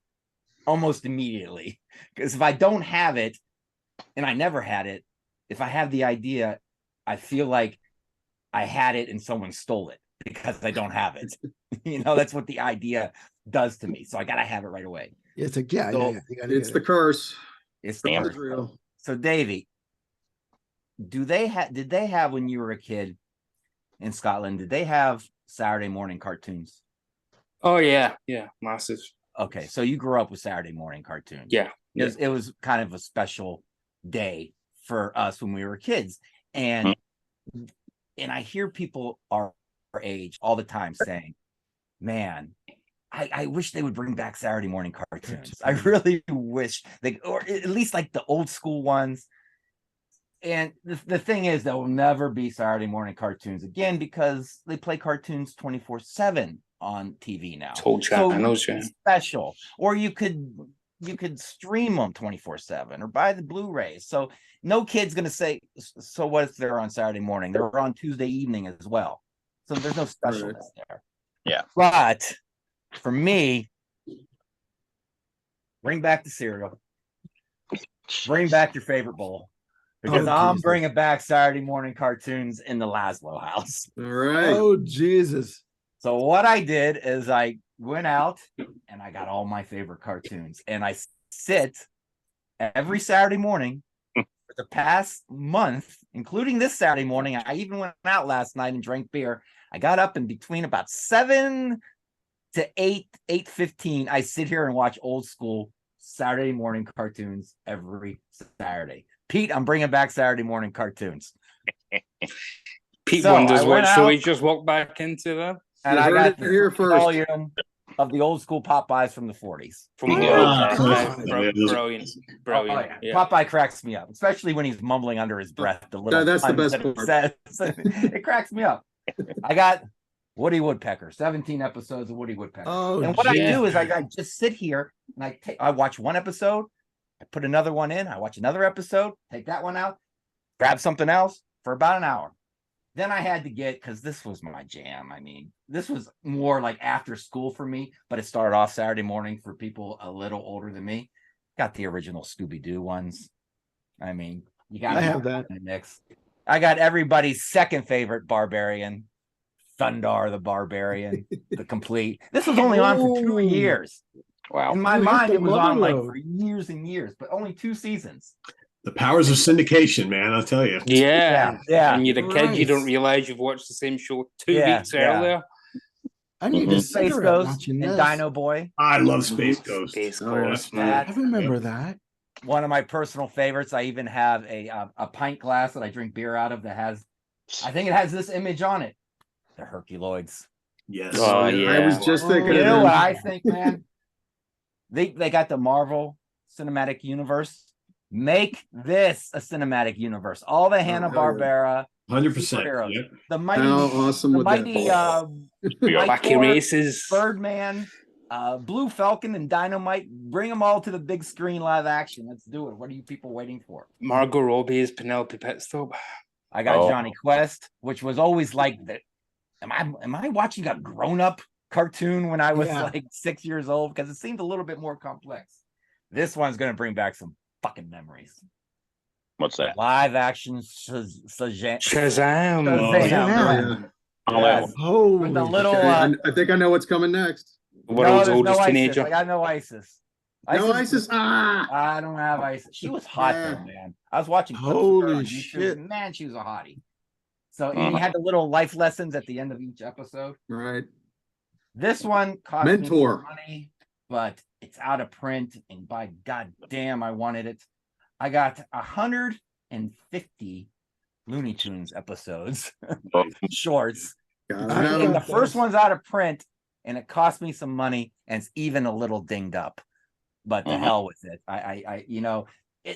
almost immediately. Because if I don't have it, and I never had it, if I have the idea, I feel like I had it and someone stole it because I don't have it. You know, that's what the idea does to me. So I gotta have it right away. It's it's the curse. It's the curse. Real. So Davey, did they have when you were a kid in Scotland, did they have Saturday morning cartoons? Oh yeah, massive. Okay, so you grew up with Saturday morning cartoons. Yeah. It was kind of a special day for us when we were kids. And I hear people our age all the time saying, man, I wish they would bring back Saturday morning cartoons. I really wish or at least like the old school ones. And the thing is, there will never be Saturday morning cartoons again because they play cartoons 24/7 on TV now. Special. Or you could stream them 24/7 or buy the Blu-rays. So no kid's going to say, so what if they're on Saturday morning? They're on Tuesday evening as well. So there's no specialness there. Yeah. But for me, bring back the cereal. Bring back your favorite bowl. Because I'm bringing back Saturday morning cartoons in the Laszlo house. All right. Oh, Jesus. So what I did is I went out and I got all my favorite cartoons. And I sit every Saturday morning for the past month, including this Saturday morning. I even went out last night and drank beer. I got up in between about 7 to 8:15. I sit here and watch old school Saturday morning cartoons every Saturday. Pete, I'm bringing back Saturday morning cartoons. Pete wonders what show he just walked back into that. And I got the volume of the old school Popeyes from the 40s. Brilliant. Oh, yeah. Popeye cracks me up, especially when he's mumbling under his breath. That's the best part. It cracks me up. I got Woody Woodpecker, 17 episodes of Woody Woodpecker. And what I do is I just sit here and I watch one episode. I put another one in. I watch another episode, take that one out, grab something else for about an hour. Then I had to because this was my jam. I mean, this was more like after school for me, but it started off Saturday morning for people a little older than me. Got the original Scooby-Doo ones. I mean, you got to have that in the mix. I got everybody's second favorite Barbarian, Thundar the Barbarian, the complete. This was only on for 2 years. Wow. In my mind, it was on like for years and years, but only 2 seasons. The powers of syndication, man, I'll tell you. Yeah. And you're a kid, you don't realize you've watched the same show 2 weeks earlier. I need to Space Ghost and Dino Boy. I love Space Ghost. I remember that. One of my personal favorites. I even have a pint glass that I drink beer out of that has, I think it has this image on it. The Herculoids. Yes. Oh, yeah. I was just thinking. You know what I think, man? They got the Marvel Cinematic Universe. Make this a cinematic universe. All the Hanna-Barbera 100%. superheroes. Yep. The mighty, How awesome the would mighty that Wacky Thor, races. Birdman, Blue Falcon, and Dynamite. Bring them all to the big screen live action. Let's do it. What are you people waiting for? Margot Robbie is Penelope Pitstop. I got Johnny Quest, which was always like that. Am I watching a grown-up cartoon when I was like 6 years old? Because it seemed a little bit more complex. This one's gonna bring back some fucking memories. What's that? Live action Shazam. Shazam. Yes. Holy With the little I think I know what's coming next. World's there's oldest no teenager. ISIS. I got no ISIS. No ISIS. I don't have ISIS. She was hot though, man. I was watching clips of her Holy on YouTube. shit. Man, she was a hottie. So and you had the little life lessons at the end of each episode. Right. This one cost Mentor. me money, but it's out of print, and by god damn, I wanted it. I got 150 Looney Tunes episodes, shorts. And the first one's out of print, and it cost me some money, and it's even a little dinged up. But the hell with it. I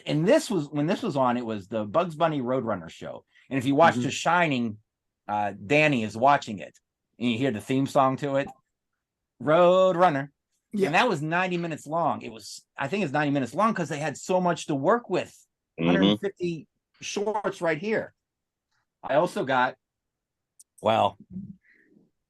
and this was when this was on, it was the Bugs Bunny Roadrunner show. And if you watch The Shining, Danny is watching it, and you hear the theme song to it, Roadrunner. Yeah. And that was 90 minutes long. I think it's 90 minutes long because they had so much to work with. 150 shorts right here. I also got,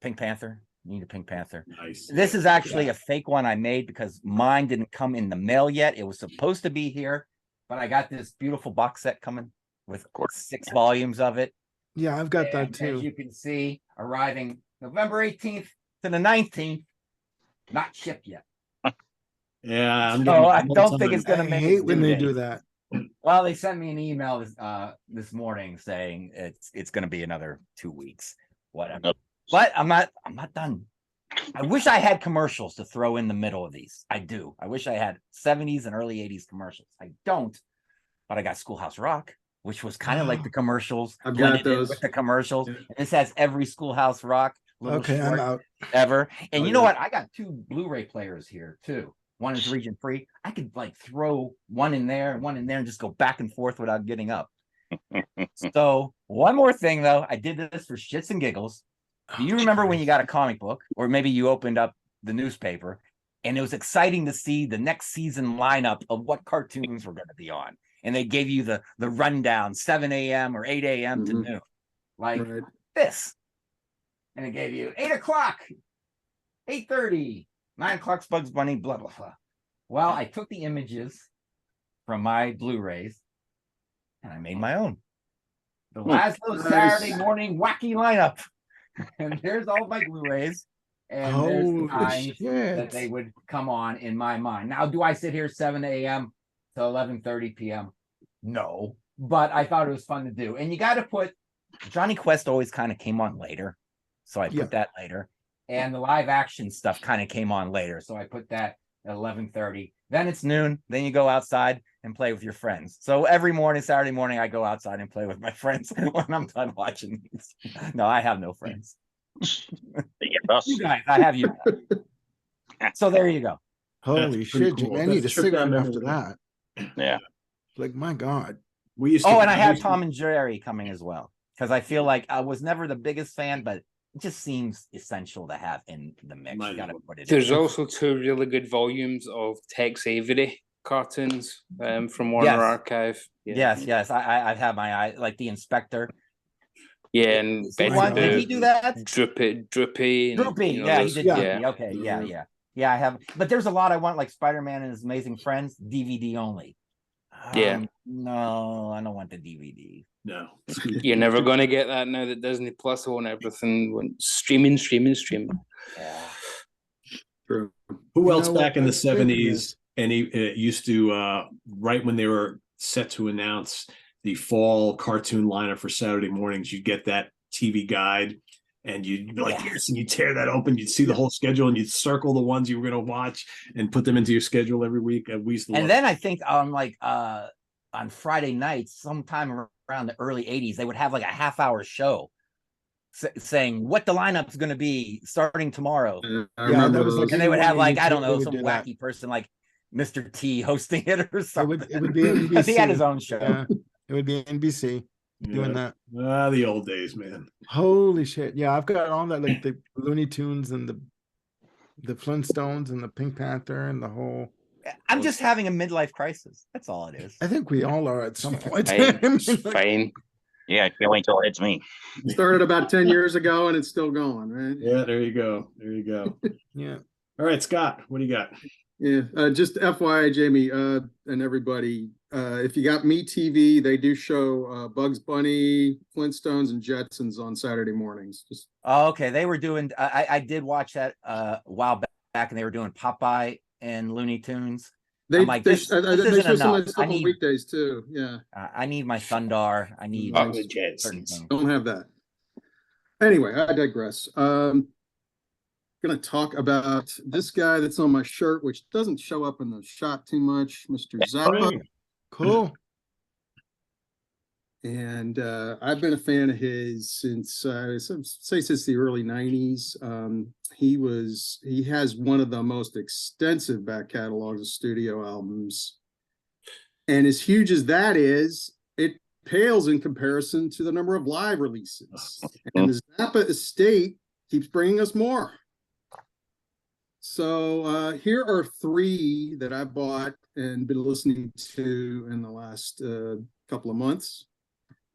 Pink Panther. Need a Pink Panther. Nice. This is actually a fake one I made because mine didn't come in the mail yet. It was supposed to be here, but I got this beautiful box set coming with 6 volumes of it. Yeah, I've got that too. As you can see, arriving November 18th to the 19th. Not shipped yet. Yeah, I don't think it's going to I make. hate when they do that. Well, they sent me an email this morning saying it's going to be another 2 weeks, whatever. But I'm not done. I wish I had commercials to throw in the middle of these. I do. I wish I had 70s and early 80s commercials. I don't, but I got Schoolhouse Rock, which was kind of like the commercials. I've got those with the commercials. Yeah. And this has every Schoolhouse Rock. Okay, I'm out. Ever. And you know what? I got 2 Blu-ray players here too. One is region free. I could like throw one in there and just go back and forth without getting up. So one more thing though, I did this for shits and giggles. Do you remember when you got a comic book, or maybe you opened up the newspaper, and it was exciting to see the next season lineup of what cartoons were going to be on, and they gave you the rundown 7 a.m. or 8 a.m. to noon, like this, and it gave you 8 o'clock, 8:30, 9 o'clock's Bugs Bunny, blah blah blah. Well, I took the images from my Blu-rays, and I made my own. The Laszlo Saturday morning wacky lineup. And there's all my Blu-rays, and there's the times that they would come on in my mind. Now, do I sit here 7 a.m. to 11:30 p.m.? No, but I thought it was fun to do. And you got to put Johnny Quest always kind of came on later, so I put that later. And the live action stuff kind of came on later, so I put that at 11:30. Then it's noon. Then you go outside and play with your friends. So every morning, Saturday morning, I go outside and play with my friends when I'm done watching these. No, I have no friends. You guys, I have you. So there you go. Holy shit, cool. I need a cigarette after that. Yeah. Like, my God. We used and I have Tom and Jerry coming as well, because I feel like I was never the biggest fan, but it just seems essential to have in the mix. You gotta put it There's also 2 really good volumes of Tex Avery cartoons from Warner Archive. Yeah. Yes. I have my eye, like the Inspector. Yeah, and did he do that? Droopy. Droopy. He did Droopy. Okay, yeah. I have, but there's a lot I want, like Spider-Man and His Amazing Friends, DVD only. No, I don't want the DVD. No, you're never gonna get that now that Disney Plus own everything. Went streaming. Yeah. True. Who else back in the 70s? And he used to right when they were set to announce the fall cartoon lineup for Saturday mornings, you'd get that TV guide, and you'd be like, yes, and you tear that open, you'd see the whole schedule, and you'd circle the ones you were going to watch and put them into your schedule every week. And we used to then I think on Friday nights, sometime around the early 80s, they would have like a half-hour show saying what the lineup's going to be starting tomorrow. I remember that was those. And they would have like, I don't They know, would some do that. wacky person like Mr. T hosting it or something. It would be NBC. He had his own show. Yeah, it would be NBC doing that. The old days, man. Holy shit. Yeah, I've got all that, like the Looney Tunes and the Flintstones and the Pink Panther and the whole. I'm just having a midlife crisis. That's all it is. I think we all are at some point. Fine. Yeah, I can't wait till it hits me. Started about 10 years ago and it's still going, right? Yeah, there you go. There you go. Yeah. All right, Scott, what do you got? Yeah, just FYI, Jamie, and everybody, if you got MeTV, they do show Bugs Bunny, Flintstones, and Jetsons on Saturday mornings. Just Oh, okay. They were doing, I did watch that a while back, and they were doing Popeye and Looney Tunes. they I'm like, they, this they isn't show some of enough. that stuff I on need- weekdays too. Yeah, I need my Thundar. I need Oh, the certain Jetsons. things. don't have that. Anyway, I digress. Gonna talk about this guy that's on my shirt, which doesn't show up in the shot too much, Mr. Zappa. Cool. And I've been a fan of his since say since the early 90s. He has one of the most extensive back catalogs of studio albums, and as huge as that is, it pales in comparison to the number of live releases. And the Zappa estate keeps bringing us more. So here are three that I bought and been listening to in the last couple of months.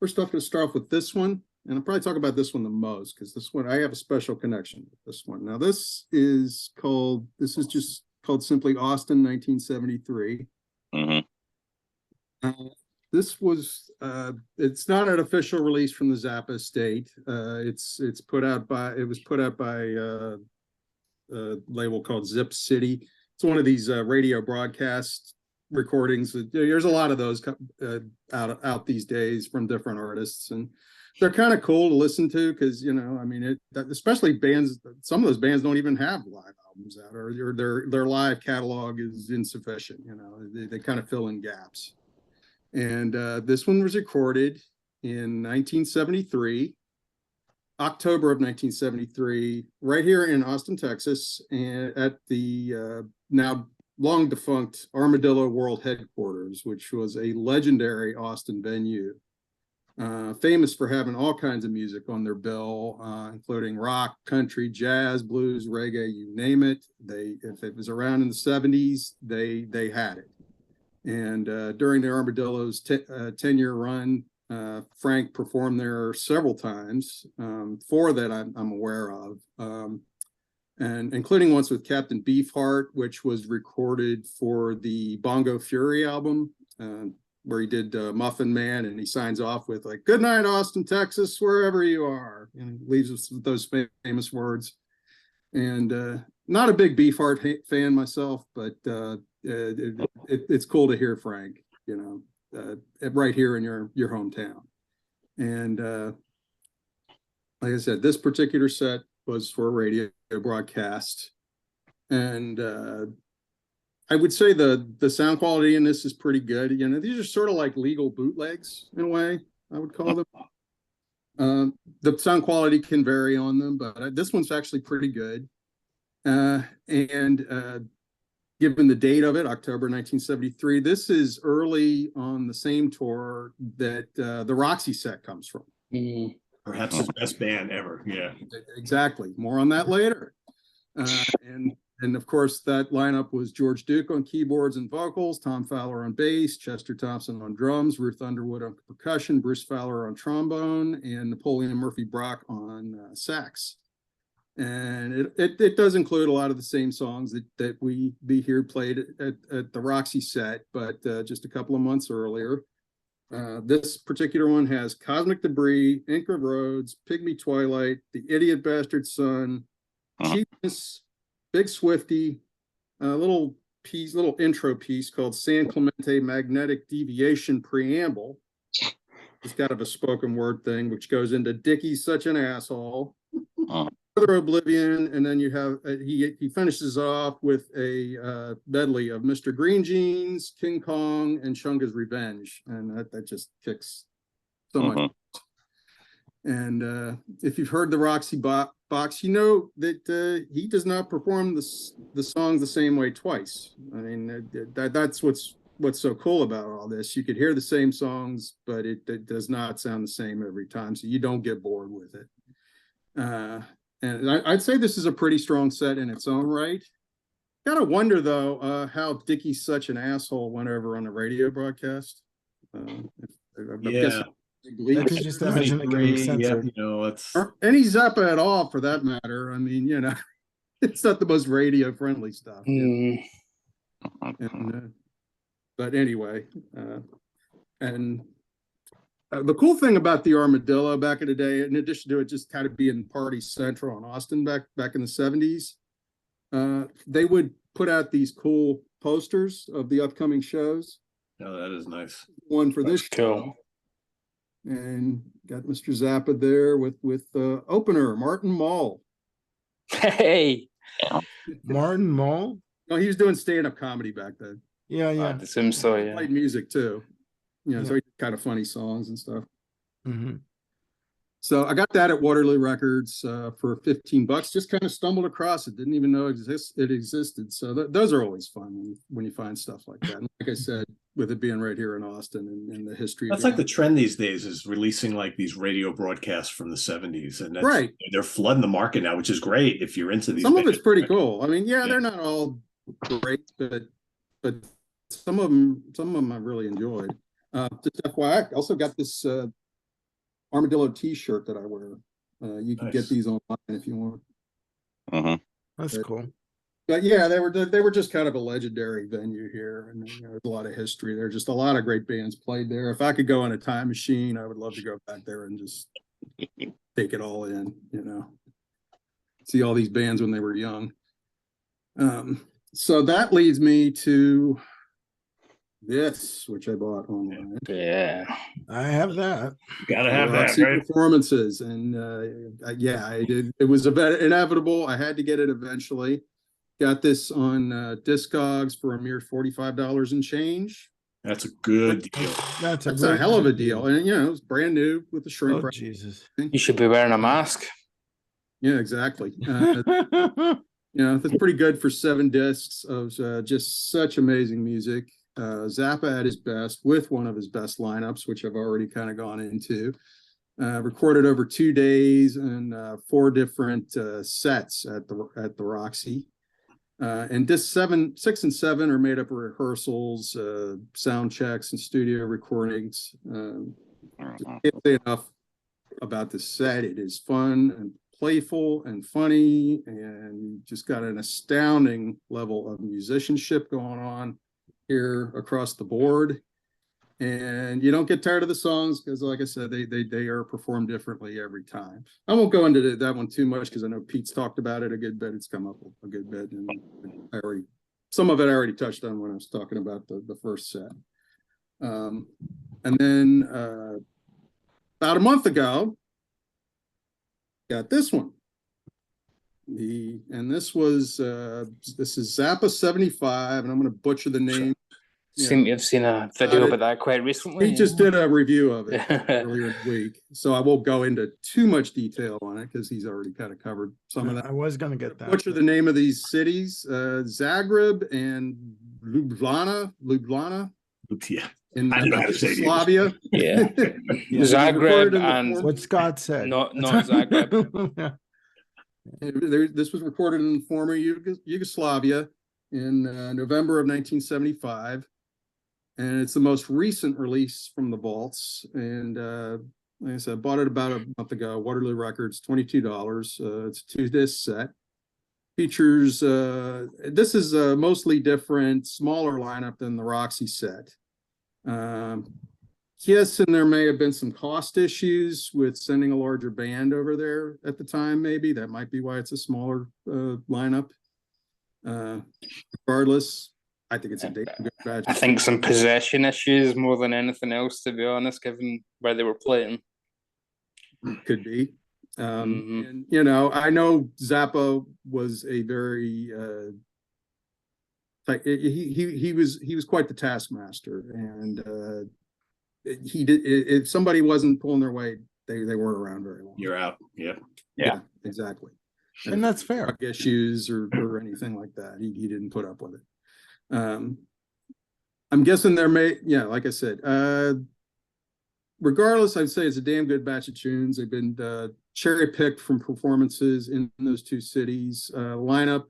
First off, I'm going to start off with this one, and I'll probably talk about this one the most because this one, I have a special connection with this one. Now, this is just called simply Austin 1973. Mm-hmm. This was, it's not an official release from the Zappa estate. It was put out by a label called Zip City. It's one of these radio broadcast recordings. There's a lot of those out these days from different artists, and they're kind of cool to listen to because especially bands. Some of those bands don't even have live albums out, or their live catalog is insufficient. They kind of fill in gaps. And this one was recorded in 1973. October of 1973, right here in Austin, Texas, and at the now long defunct Armadillo World Headquarters, which was a legendary Austin venue, famous for having all kinds of music on their bill, including rock, country, jazz, blues, reggae, you name it. If it was around in the 70s, they had it. And during the Armadillo's 10-year run, Frank performed there several times, four that I'm aware of, and including once with Captain Beefheart, which was recorded for the Bongo Fury album, where he did Muffin Man, and he signs off with like, "Good night, Austin, Texas, wherever you are," and leaves us with those famous words. And not a big Beefheart fan myself, but it's cool to hear Frank, right here in your hometown. And like I said, this particular set was for a radio broadcast, and I would say the sound quality in this is pretty good. These are sort of like legal bootlegs in a way, I would call them. The sound quality can vary on them, but this one's actually pretty good. And given the date of it, October 1973, this is early on the same tour that the Roxy set comes from. Perhaps his best band ever. Yeah, exactly. More on that later. And of course, that lineup was George Duke on keyboards and vocals, Tom Fowler on bass, Chester Thompson on drums, Ruth Underwood on percussion, Bruce Fowler on trombone, and Napoleon Murphy Brock on sax. And it does include a lot of the same songs that we hear played at the Roxy set, but just a couple of months earlier. This particular one has Cosmic Debris, Ink of Roads, Pygmy Twilight, The Idiot Bastard Son, Cheapness, Big Swifty, a little intro piece called San Clemente Magnetic Deviation Preamble. It's kind of a spoken word thing, which goes into Dickie's Such an Asshole. Further Oblivion, and then you have he finishes off with a medley of Mr. Green Jeans, King Kong, and Chunga's Revenge, and that just kicks so much. And if you've heard the Roxy box, you know that he does not perform the songs the same way twice. I mean, that's what's so cool about all this. You could hear the same songs, but it does not sound the same every time, so you don't get bored with it. And I'd say this is a pretty strong set in its own right. Gotta wonder though how Dickie's Such an Asshole went over on the radio broadcast. Yeah. I could just imagine it getting censored. You know, it's Or any Zappa at all, for that matter. I mean, you know, it's not the most radio friendly stuff. You know? And, but anyway, and the cool thing about the Armadillo back in the day, in addition to it just kind of being party central in Austin back in the 70s, they would put out these cool posters of the upcoming shows. Oh, that is nice. One for this show. And got Mr. Zappa there with opener Martin Mull. Hey, Martin Mull? No, he was doing stand-up comedy back then. Yeah. the Sims story. He played music too. You know, so he did kind of funny songs and stuff. Mm-hmm. So I got that at Waterloo Records for $15. Just kind of stumbled across it. Didn't even know it existed. So those are always fun when you find stuff like that. And like I said, with it being right here in Austin and the history. That's like the trend these days is releasing like these radio broadcasts from the 70s. And that's, right. They're flooding the market now, which is great if you're into these. Some of it's pretty cool. I mean, yeah, they're not all great, but some of them I really enjoyed. Just FYI, I also got this Armadillo T-shirt that I wear. You can get these online if you want. That's cool. But yeah, they were just kind of a legendary venue here, and you know, there's a lot of history there. Just a lot of great bands played there. If I could go in a time machine, I would love to go back there and just take it all in. You know, see all these bands when they were young. So that leads me to this, which I bought online. Yeah, I have that. You gotta have that, right? Performances, and yeah, I did. It was inevitable. I had to get it eventually. Got this on Discogs for a mere $45 and change. That's a good deal. That's a hell of a deal, and you know, it's brand new with the shrink wrap. Jesus! You should be wearing a mask. Yeah, exactly. You know, that's pretty good for 7 discs of just such amazing music. Zappa at his best with one of his best lineups, which I've already kind of gone into. Recorded over 2 days and 4 different sets at the Roxy. And disc 6 and 7 are made up of rehearsals, sound checks, and studio recordings. Can't say enough about this set. It is fun and playful and funny, and just got an astounding level of musicianship going on here across the board. And you don't get tired of the songs because, like I said, they are performed differently every time. I won't go into that one too much because I know Pete's talked about it a good bit. It's come up a good bit, and some of it I already touched on when I was talking about the first set. And then about a month ago, got this one. This is Zappa 75, and I'm going to butcher the name. Seem to have seen a video about that quite recently. He just did a review of it earlier in the week, so I won't go into too much detail on it because he's already kind of covered some of that. I was going to get that. Butcher the name of these cities: Zagreb and Ljubljana. Yeah. In I know how to say Yugoslavia. Yeah. Zagreb and what Scott said. Not Zagreb. This was recorded in the former Yugoslavia in November of 1975. And it's the most recent release from the vaults. And like I said, I bought it about a month ago. Waterloo Records, $22. It's a 2-disc set. Features, this is a mostly different, smaller lineup than the Roxy set. Yes, and there may have been some cost issues with sending a larger band over there at the time, maybe. That might be why it's a smaller lineup. Regardless, I think it's a good badge. I think some possession issues more than anything else, to be honest, given where they were playing. Could be. And you know, I know Zappa was a very he was quite the taskmaster, and he did. If somebody wasn't pulling their weight, they weren't around very long. You're out. Yeah. Yeah. Exactly. And that's fair. Drug issues or anything like that. He didn't put up with it. I'm guessing like I said, regardless, I'd say it's a damn good batch of tunes. They've been cherry picked from performances in those two cities. Lineup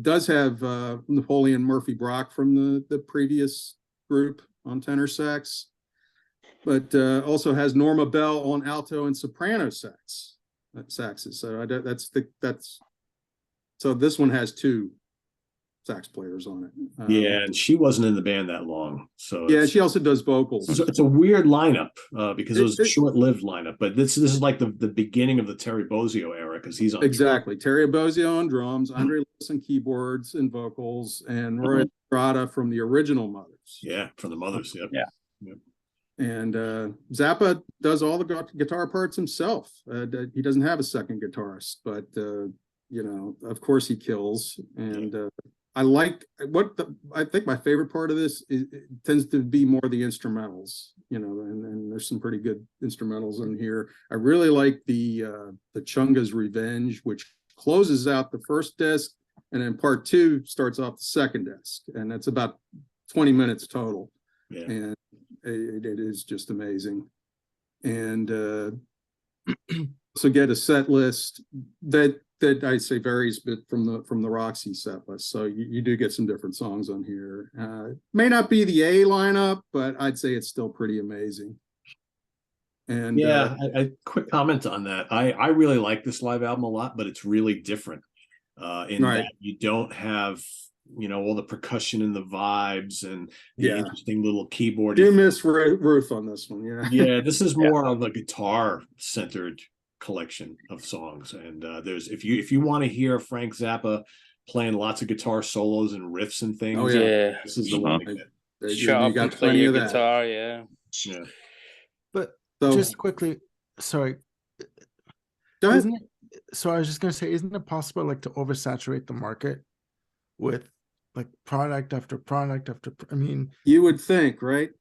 does have Napoleon Murphy Brock from the previous group on tenor sax, but also has Norma Bell on alto and soprano saxes. So so this one has two sax players on it. Yeah, and she wasn't in the band that long. So yeah, she also does vocals. It's a weird lineup because it was a short-lived lineup. But this is like the beginning of the Terry Bozzio era because he's on exactly Terry Bozzio on drums, Andre Lewis on keyboards and vocals, and Roy Estrada from the original Mothers. Yeah, from the Mothers. Yep. Yeah. Yep. And Zappa does all the guitar parts himself. He doesn't have a second guitarist, but of course he kills. And I think my favorite part of this tends to be more the instrumentals, and there's some pretty good instrumentals in here. I really like the Chunga's Revenge, which closes out the first disc, and then part 2 starts off the second disc, and that's about 20 minutes total. Yeah. And it is just amazing. And so get a set list that I say varies a bit from the Roxy set list. So you do get some different songs on here. May not be the A lineup, but I'd say it's still pretty amazing. And I quick comment on that. I really like this live album a lot, but it's really different in that you don't have all the percussion and the vibes and the interesting little keyboard. Do miss Ruth on this one, yeah. This is more of a guitar centered collection of songs, and there's if you want to hear Frank Zappa playing lots of guitar solos and riffs and things, this is the one. Shut up and play your guitar, yeah. But just quickly, sorry. Go ahead. So I was just gonna say, isn't it possible to oversaturate the market with product after product after? I mean, you would think, right?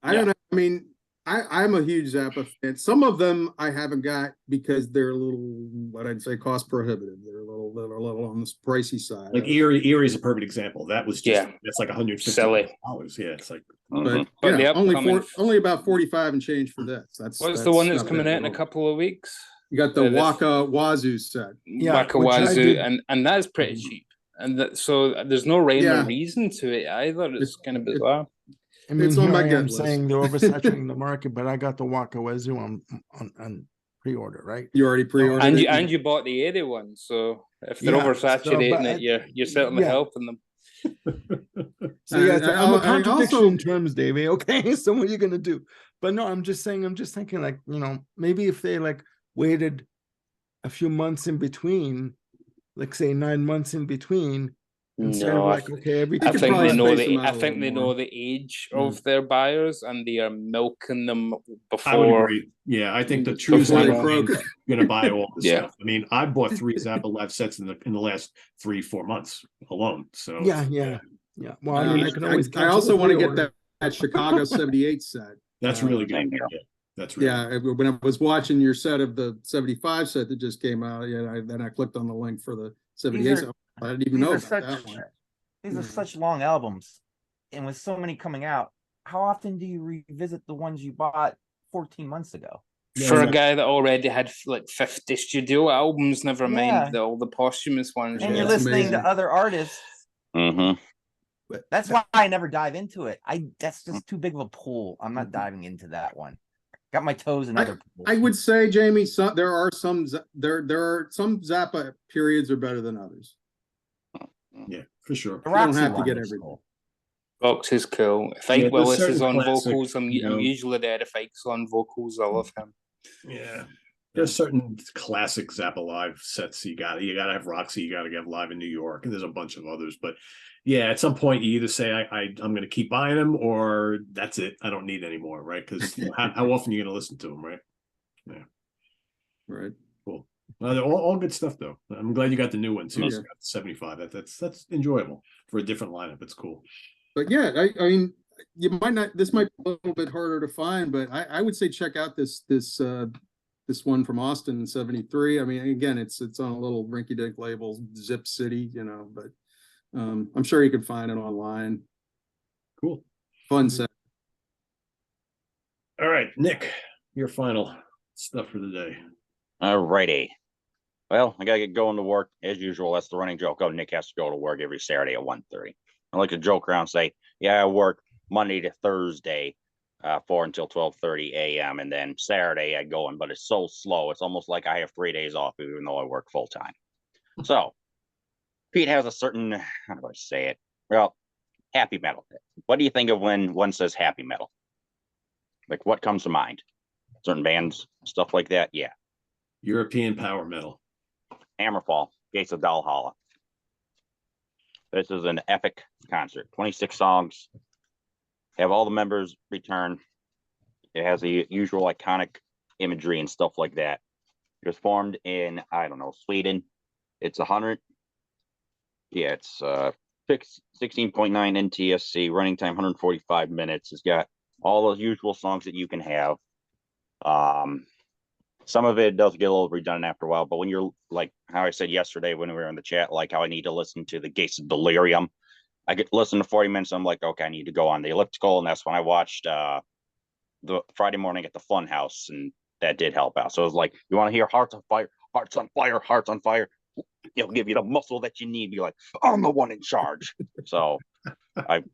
I don't know. I mean, I'm a huge Zappa fan. Some of them I haven't got because they're a little, what I'd say, cost prohibitive. They're a little on the pricey side. Like Erie is a perfect example. That was just that's like $150. Yeah, it's like, but only about 45 and change for this. That's the one that's coming out in a couple of weeks. You got the Waka Wazoo set. Waka Wazoo, and that's pretty cheap. And so there's no rhyme or reason to it either. It's kind of bizarre. I mean, I'm saying they're oversaturating the market, but I got the Waka Wazoo on pre-order, right? You already pre-ordered and you bought the 80 one. So if they're oversaturating it, you're certainly helping them. So I'm a contradiction in terms, Davey. Okay, so what are you gonna do? But no, I'm just thinking maybe if they waited a few months in between, say 9 months in between. Instead of I think they know the age of their buyers and they are milking them before. I would agree. Yeah, I think the true Zappa are going to buy all this stuff. I mean, I bought 3 Zappa live sets in the last 3-4 months alone. So yeah. Well, I mean, I also want to get that Chicago '78 set. That's really good. Yeah. That's really good. When I was watching your set of the '75 set that just came out, then I clicked on the link for the '78. I didn't even know about that one. These are such long albums, and with so many coming out, how often do you revisit the ones you bought 14 months ago? For a guy that already had 50 studio albums, never mind all the posthumous ones. And you're listening to other artists. That's why I never dive into it. That's just too big of a pool. I'm not diving into that one. Got my toes in other pools. I would say, Jamie, there are some Zappa periods are better than others. Yeah, for sure. You don't have to get everything. Fox is cool. If Ike Willis is on vocals, I'm usually there. If Ike's on vocals, I love him. Yeah. There's certain classic Zappa live sets you gotta have Roxy, you gotta have live in New York, and there's a bunch of others. But at some point you either say I'm gonna keep buying them, or that's it. I don't need any more, right? Because how often are you gonna listen to them, right? Yeah. Right. Cool. Well, they're all good stuff though. I'm glad you got the new one too. Yeah. 75. That's enjoyable for a different lineup. It's cool. But I mean, you might not. This might be a little bit harder to find, but I would say check out this this one from Austin in '73. I mean, again, it's on a little rinky-dink label, Zip City, you know, but I'm sure you can find it online. Cool. Fun set. All right, Nick, your final stuff for the day. All righty. Well, I gotta get going to work as usual. That's the running joke. Oh, Nick has to go to work every Saturday at 1:30. I like to joke around and say, yeah, I work Monday to Thursday, 4 until 12:30 a.m. And then Saturday I go in, but it's so slow. It's almost like I have 3 days off, even though I work full time. So Pete has a certain, how do I say it? Well, happy metal. What do you think of when one says happy metal? Like, what comes to mind? Certain bands, stuff like that? Yeah. European power metal. Hammerfall, Gates of Valhalla. This is an epic concert. 26 songs. Have all the members return. It has the usual iconic imagery and stuff like that. It was formed in, I don't know, Sweden. It's 100. Yeah, it's 16.9 NTSC, running time 145 minutes. It's got all those usual songs that you can have. Some of it does get a little redundant after a while, but when you're like how I said yesterday when we were in the chat, like how I need to listen to the Gates of Delirium, I get listen to 40 minutes. I'm like, okay, I need to go on the elliptical, and that's when I watched the Friday morning at the Fun House, and that did help out. So it was like, you want to hear Hearts on Fire, Hearts on Fire, Hearts on Fire. It'll give you the muscle that you need. Be like, I'm the one in charge. So I've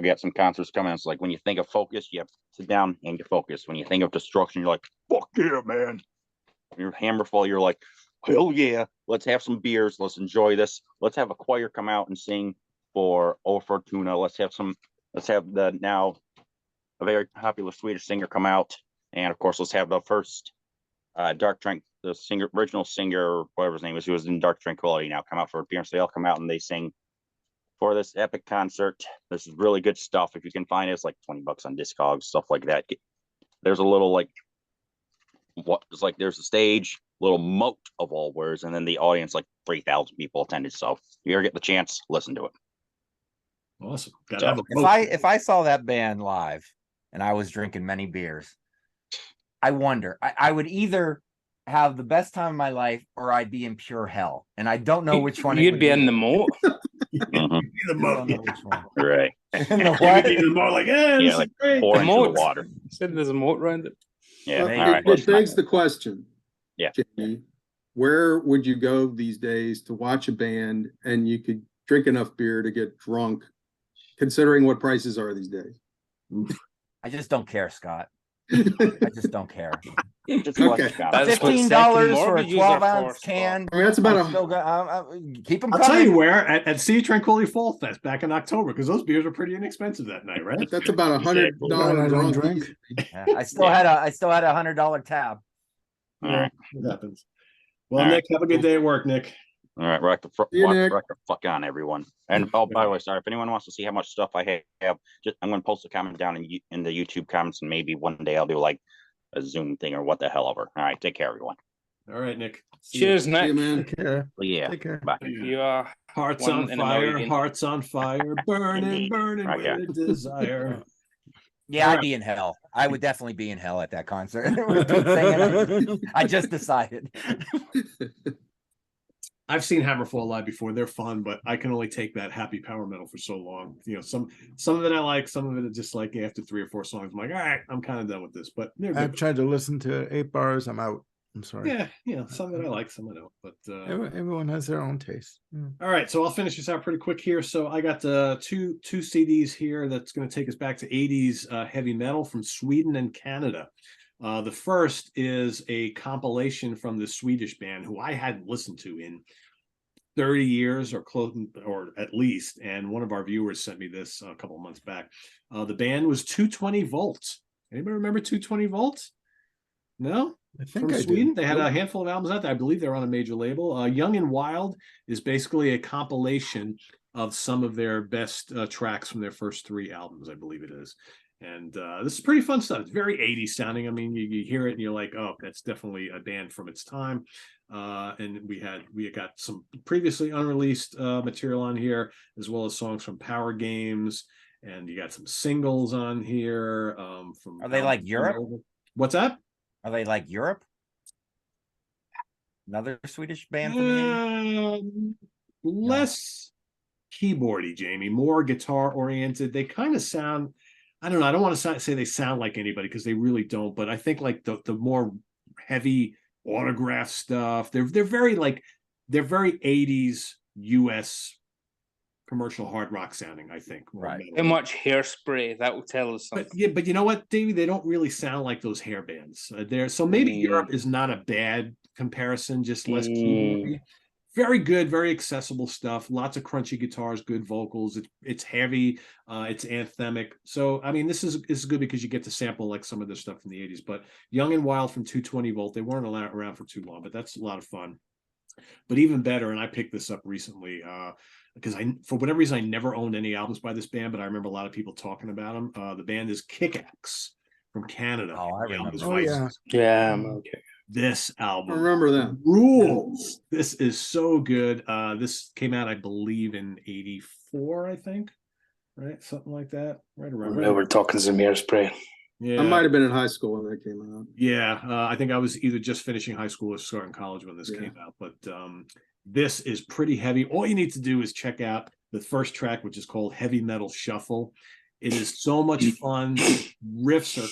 got some concerts coming. It's like when you think of Focus, you have to sit down and you focus. When you think of Destruction, you're like, fuck yeah, man. When you're Hammerfall, you're like, hell yeah, let's have some beers, let's enjoy this. Let's have a choir come out and sing for O Fortuna. Let's have the now a very popular Swedish singer come out. And of course, let's have the first the original singer, whatever his name is, who was in Dark Tranquility now come out for appearance. They all come out and they sing for this epic concert. This is really good stuff. If you can find it, it's like $20 on Discogs, stuff like that. There's a little there's a stage, little moat of all words, and then the audience, like 3,000 people attended. So if you ever get the chance, listen to it. Awesome. If I saw that band live and I was drinking many beers, I wonder, I would either have the best time of my life or I'd be in pure hell. And I don't know which one. You'd be in the moat. The moat. Right. In the what? The moat, like, yeah, like great. 4 inches of water. Said there's a moat around it. Yeah. Well, All right. it begs the question. Yeah. Jamie, where would you go these days to watch a band and you could drink enough beer to get drunk, considering what prices are these days? I just don't care, Scott. I just don't care. Just Okay. $15 for a 12-ounce can. I mean, that's about keep them I'll coming. tell you where at Sea of Tranquility Fall Fest back in October, because those beers were pretty inexpensive that night, right? that's about $100 drink. Yeah, I still had a $100 tab. All right. It happens. Well, All Nick, have a good day at work, Nick. All right, rock the fuck on, everyone. And oh, by the way, sorry, if anyone wants to see how much stuff I have, I'm going to post a comment down in the YouTube comments, and maybe one day I'll do like a Zoom thing or what the hell ever. All right, take care, everyone. All right, Nick. Cheers, Nick. See you, man. Take care. Yeah. Take care. Bye. You are Hearts one on in a fire, million. hearts on fire, burning, Indeed. burning Okay. with a desire. Yeah, All I'd right. be in hell. I would definitely be in hell at that concert. I just decided. I've seen Hammerfall live before. They're fun, but I can only take that happy power metal for so long. You know, some of it I like, some of it is just like after 3 or 4 songs, I'm like, all right, I'm kind of done with this. But they're I've good. tried to listen to 8 bars. I'm out. I'm sorry. Yeah, you know, some of it I like, some I don't. But Everyone has their own taste. Yeah. all right, so I'll finish this out pretty quick here. So I got two CDs here that's going to take us back to 80s heavy metal from Sweden and Canada. The first is a compilation from the Swedish band who I hadn't listened to in 30 years or close, or at least. And one of our viewers sent me this a couple of months back. The band was 220 Volts. Anybody remember 220 Volts? No? I think From I Sweden. do. They had a handful of albums out there. I believe they're on a major label. Young and Wild is basically a compilation of some of their best tracks from their first 3 albums, I believe it is. And this is pretty fun stuff. It's very 80s sounding. I mean, you hear it and you're like, oh, that's definitely a band from its time. And we got some previously unreleased material on here, as well as songs from Power Games. And you got some singles on here. Are they like Europe? What's that? Are they like Europe? Another Swedish band from the 80s? Less keyboardy, Jamie, more guitar oriented. They kind of sound, I don't know, I don't want to say they sound like anybody because they really don't, but I think like the more heavy autograph stuff, they're very 80s US commercial hard rock sounding, I think. Right. How much Hairspray, that will tell us something. But yeah, but you know what, Davey, they don't really sound like those hair bands. So maybe Europe is not a bad comparison, just less keyboardy. Very good, very accessible stuff. Lots of crunchy guitars, good vocals. It's heavy, it's anthemic. So I mean, this is good because you get to sample like some of the stuff from the 80s. But Young and Wild from 220 Volt, they weren't around for too long, but that's a lot of fun. But even better, and I picked this up recently because for whatever reason I never owned any albums by this band, but I remember a lot of people talking about them. The band is Kickaxe from Canada. Oh, I remember. Oh, yeah. Yeah, okay. This album, I remember that. rules. This is so good. This came out, I believe, in '84, I think, right? Something like that. Right around. Now we're talking some Hairspray. Yeah, I might have been in high school when that came out. yeah. I think I was either just finishing high school or starting college when this came out. But this is pretty heavy. All you need to do is check out the first track, which is called Heavy Metal Shuffle. It is so much fun. Riffs are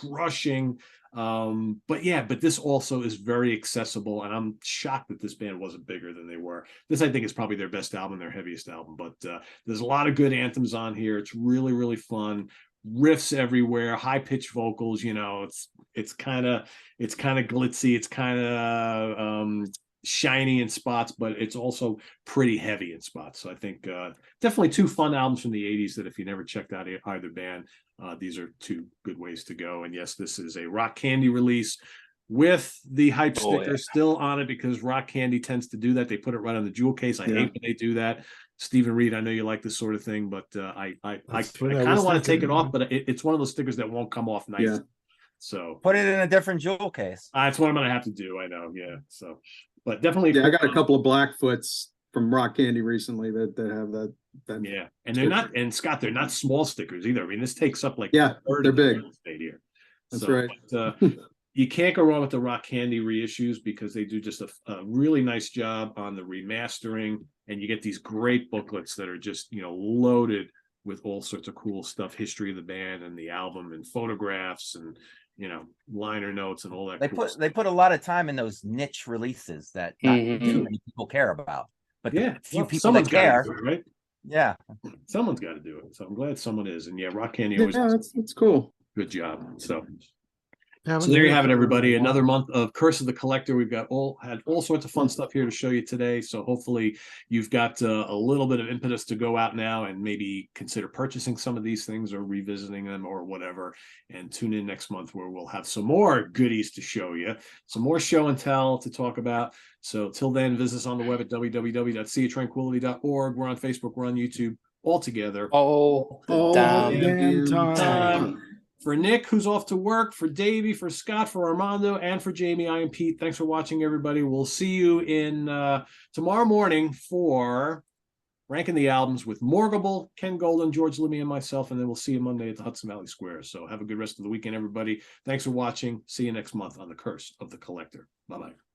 crushing. But this also is very accessible, and I'm shocked that this band wasn't bigger than they were. This, I think, is probably their best album, their heaviest album. But there's a lot of good anthems on here. It's really, really fun. Riffs everywhere, high pitched vocals. You know, it's kind of glitzy. It's kind of shiny in spots, but it's also pretty heavy in spots. So I think definitely two fun albums from the 80s that if you never checked out either band, these are two good ways to go. And yes, this is a Rock Candy release with the hype sticker still on it because Rock Candy tends to do that. They put it right on the jewel case. I hate when they do that. Stephen Reed, I know you like this sort of thing, but I kind of want to take it off, but it's one of those stickers that won't come off nice. Yeah. So put it in a different jewel case. That's what I'm gonna have to do. I know, yeah. So, but definitely, I got a couple of Blackfoots from Rock Candy recently that have that. Yeah, and they're not, and Scott, they're not small stickers either. I mean, this takes up like they're big. Here. That's right. But, you can't go wrong with the Rock Candy reissues because they do just a really nice job on the remastering, and you get these great booklets that are just loaded with all sorts of cool stuff, history of the band and the album, and photographs, and liner notes and all that. They put a lot of time in those niche releases that not too many people care about, but few people that care, right? Yeah, someone's got to do it. So I'm glad someone is, and Rock Candy always. Yeah, that's cool. Good job. So there you have it, everybody. Another month of Curse of the Collector. We've had all sorts of fun stuff here to show you today. So hopefully you've got a little bit of impetus to go out now and maybe consider purchasing some of these things or revisiting them or whatever. And tune in next month where we'll have some more goodies to show you, some more show and tell to talk about. So till then, visit us on the web at www.seaoftranquility.org. We're on Facebook. We're on YouTube. All together. All damn time. For Nick, who's off to work, for Davey, for Scott, for Armando, and for Jamie, I am Pete. Thanks for watching, everybody. We'll see you in tomorrow morning for Ranking the Albums with Morgable, Ken Golden, George Limmy, and myself, and then we'll see you Monday at the Hudson Valley Square. So have a good rest of the weekend, everybody. Thanks for watching. See you next month on The Curse of the Collector. Bye-bye.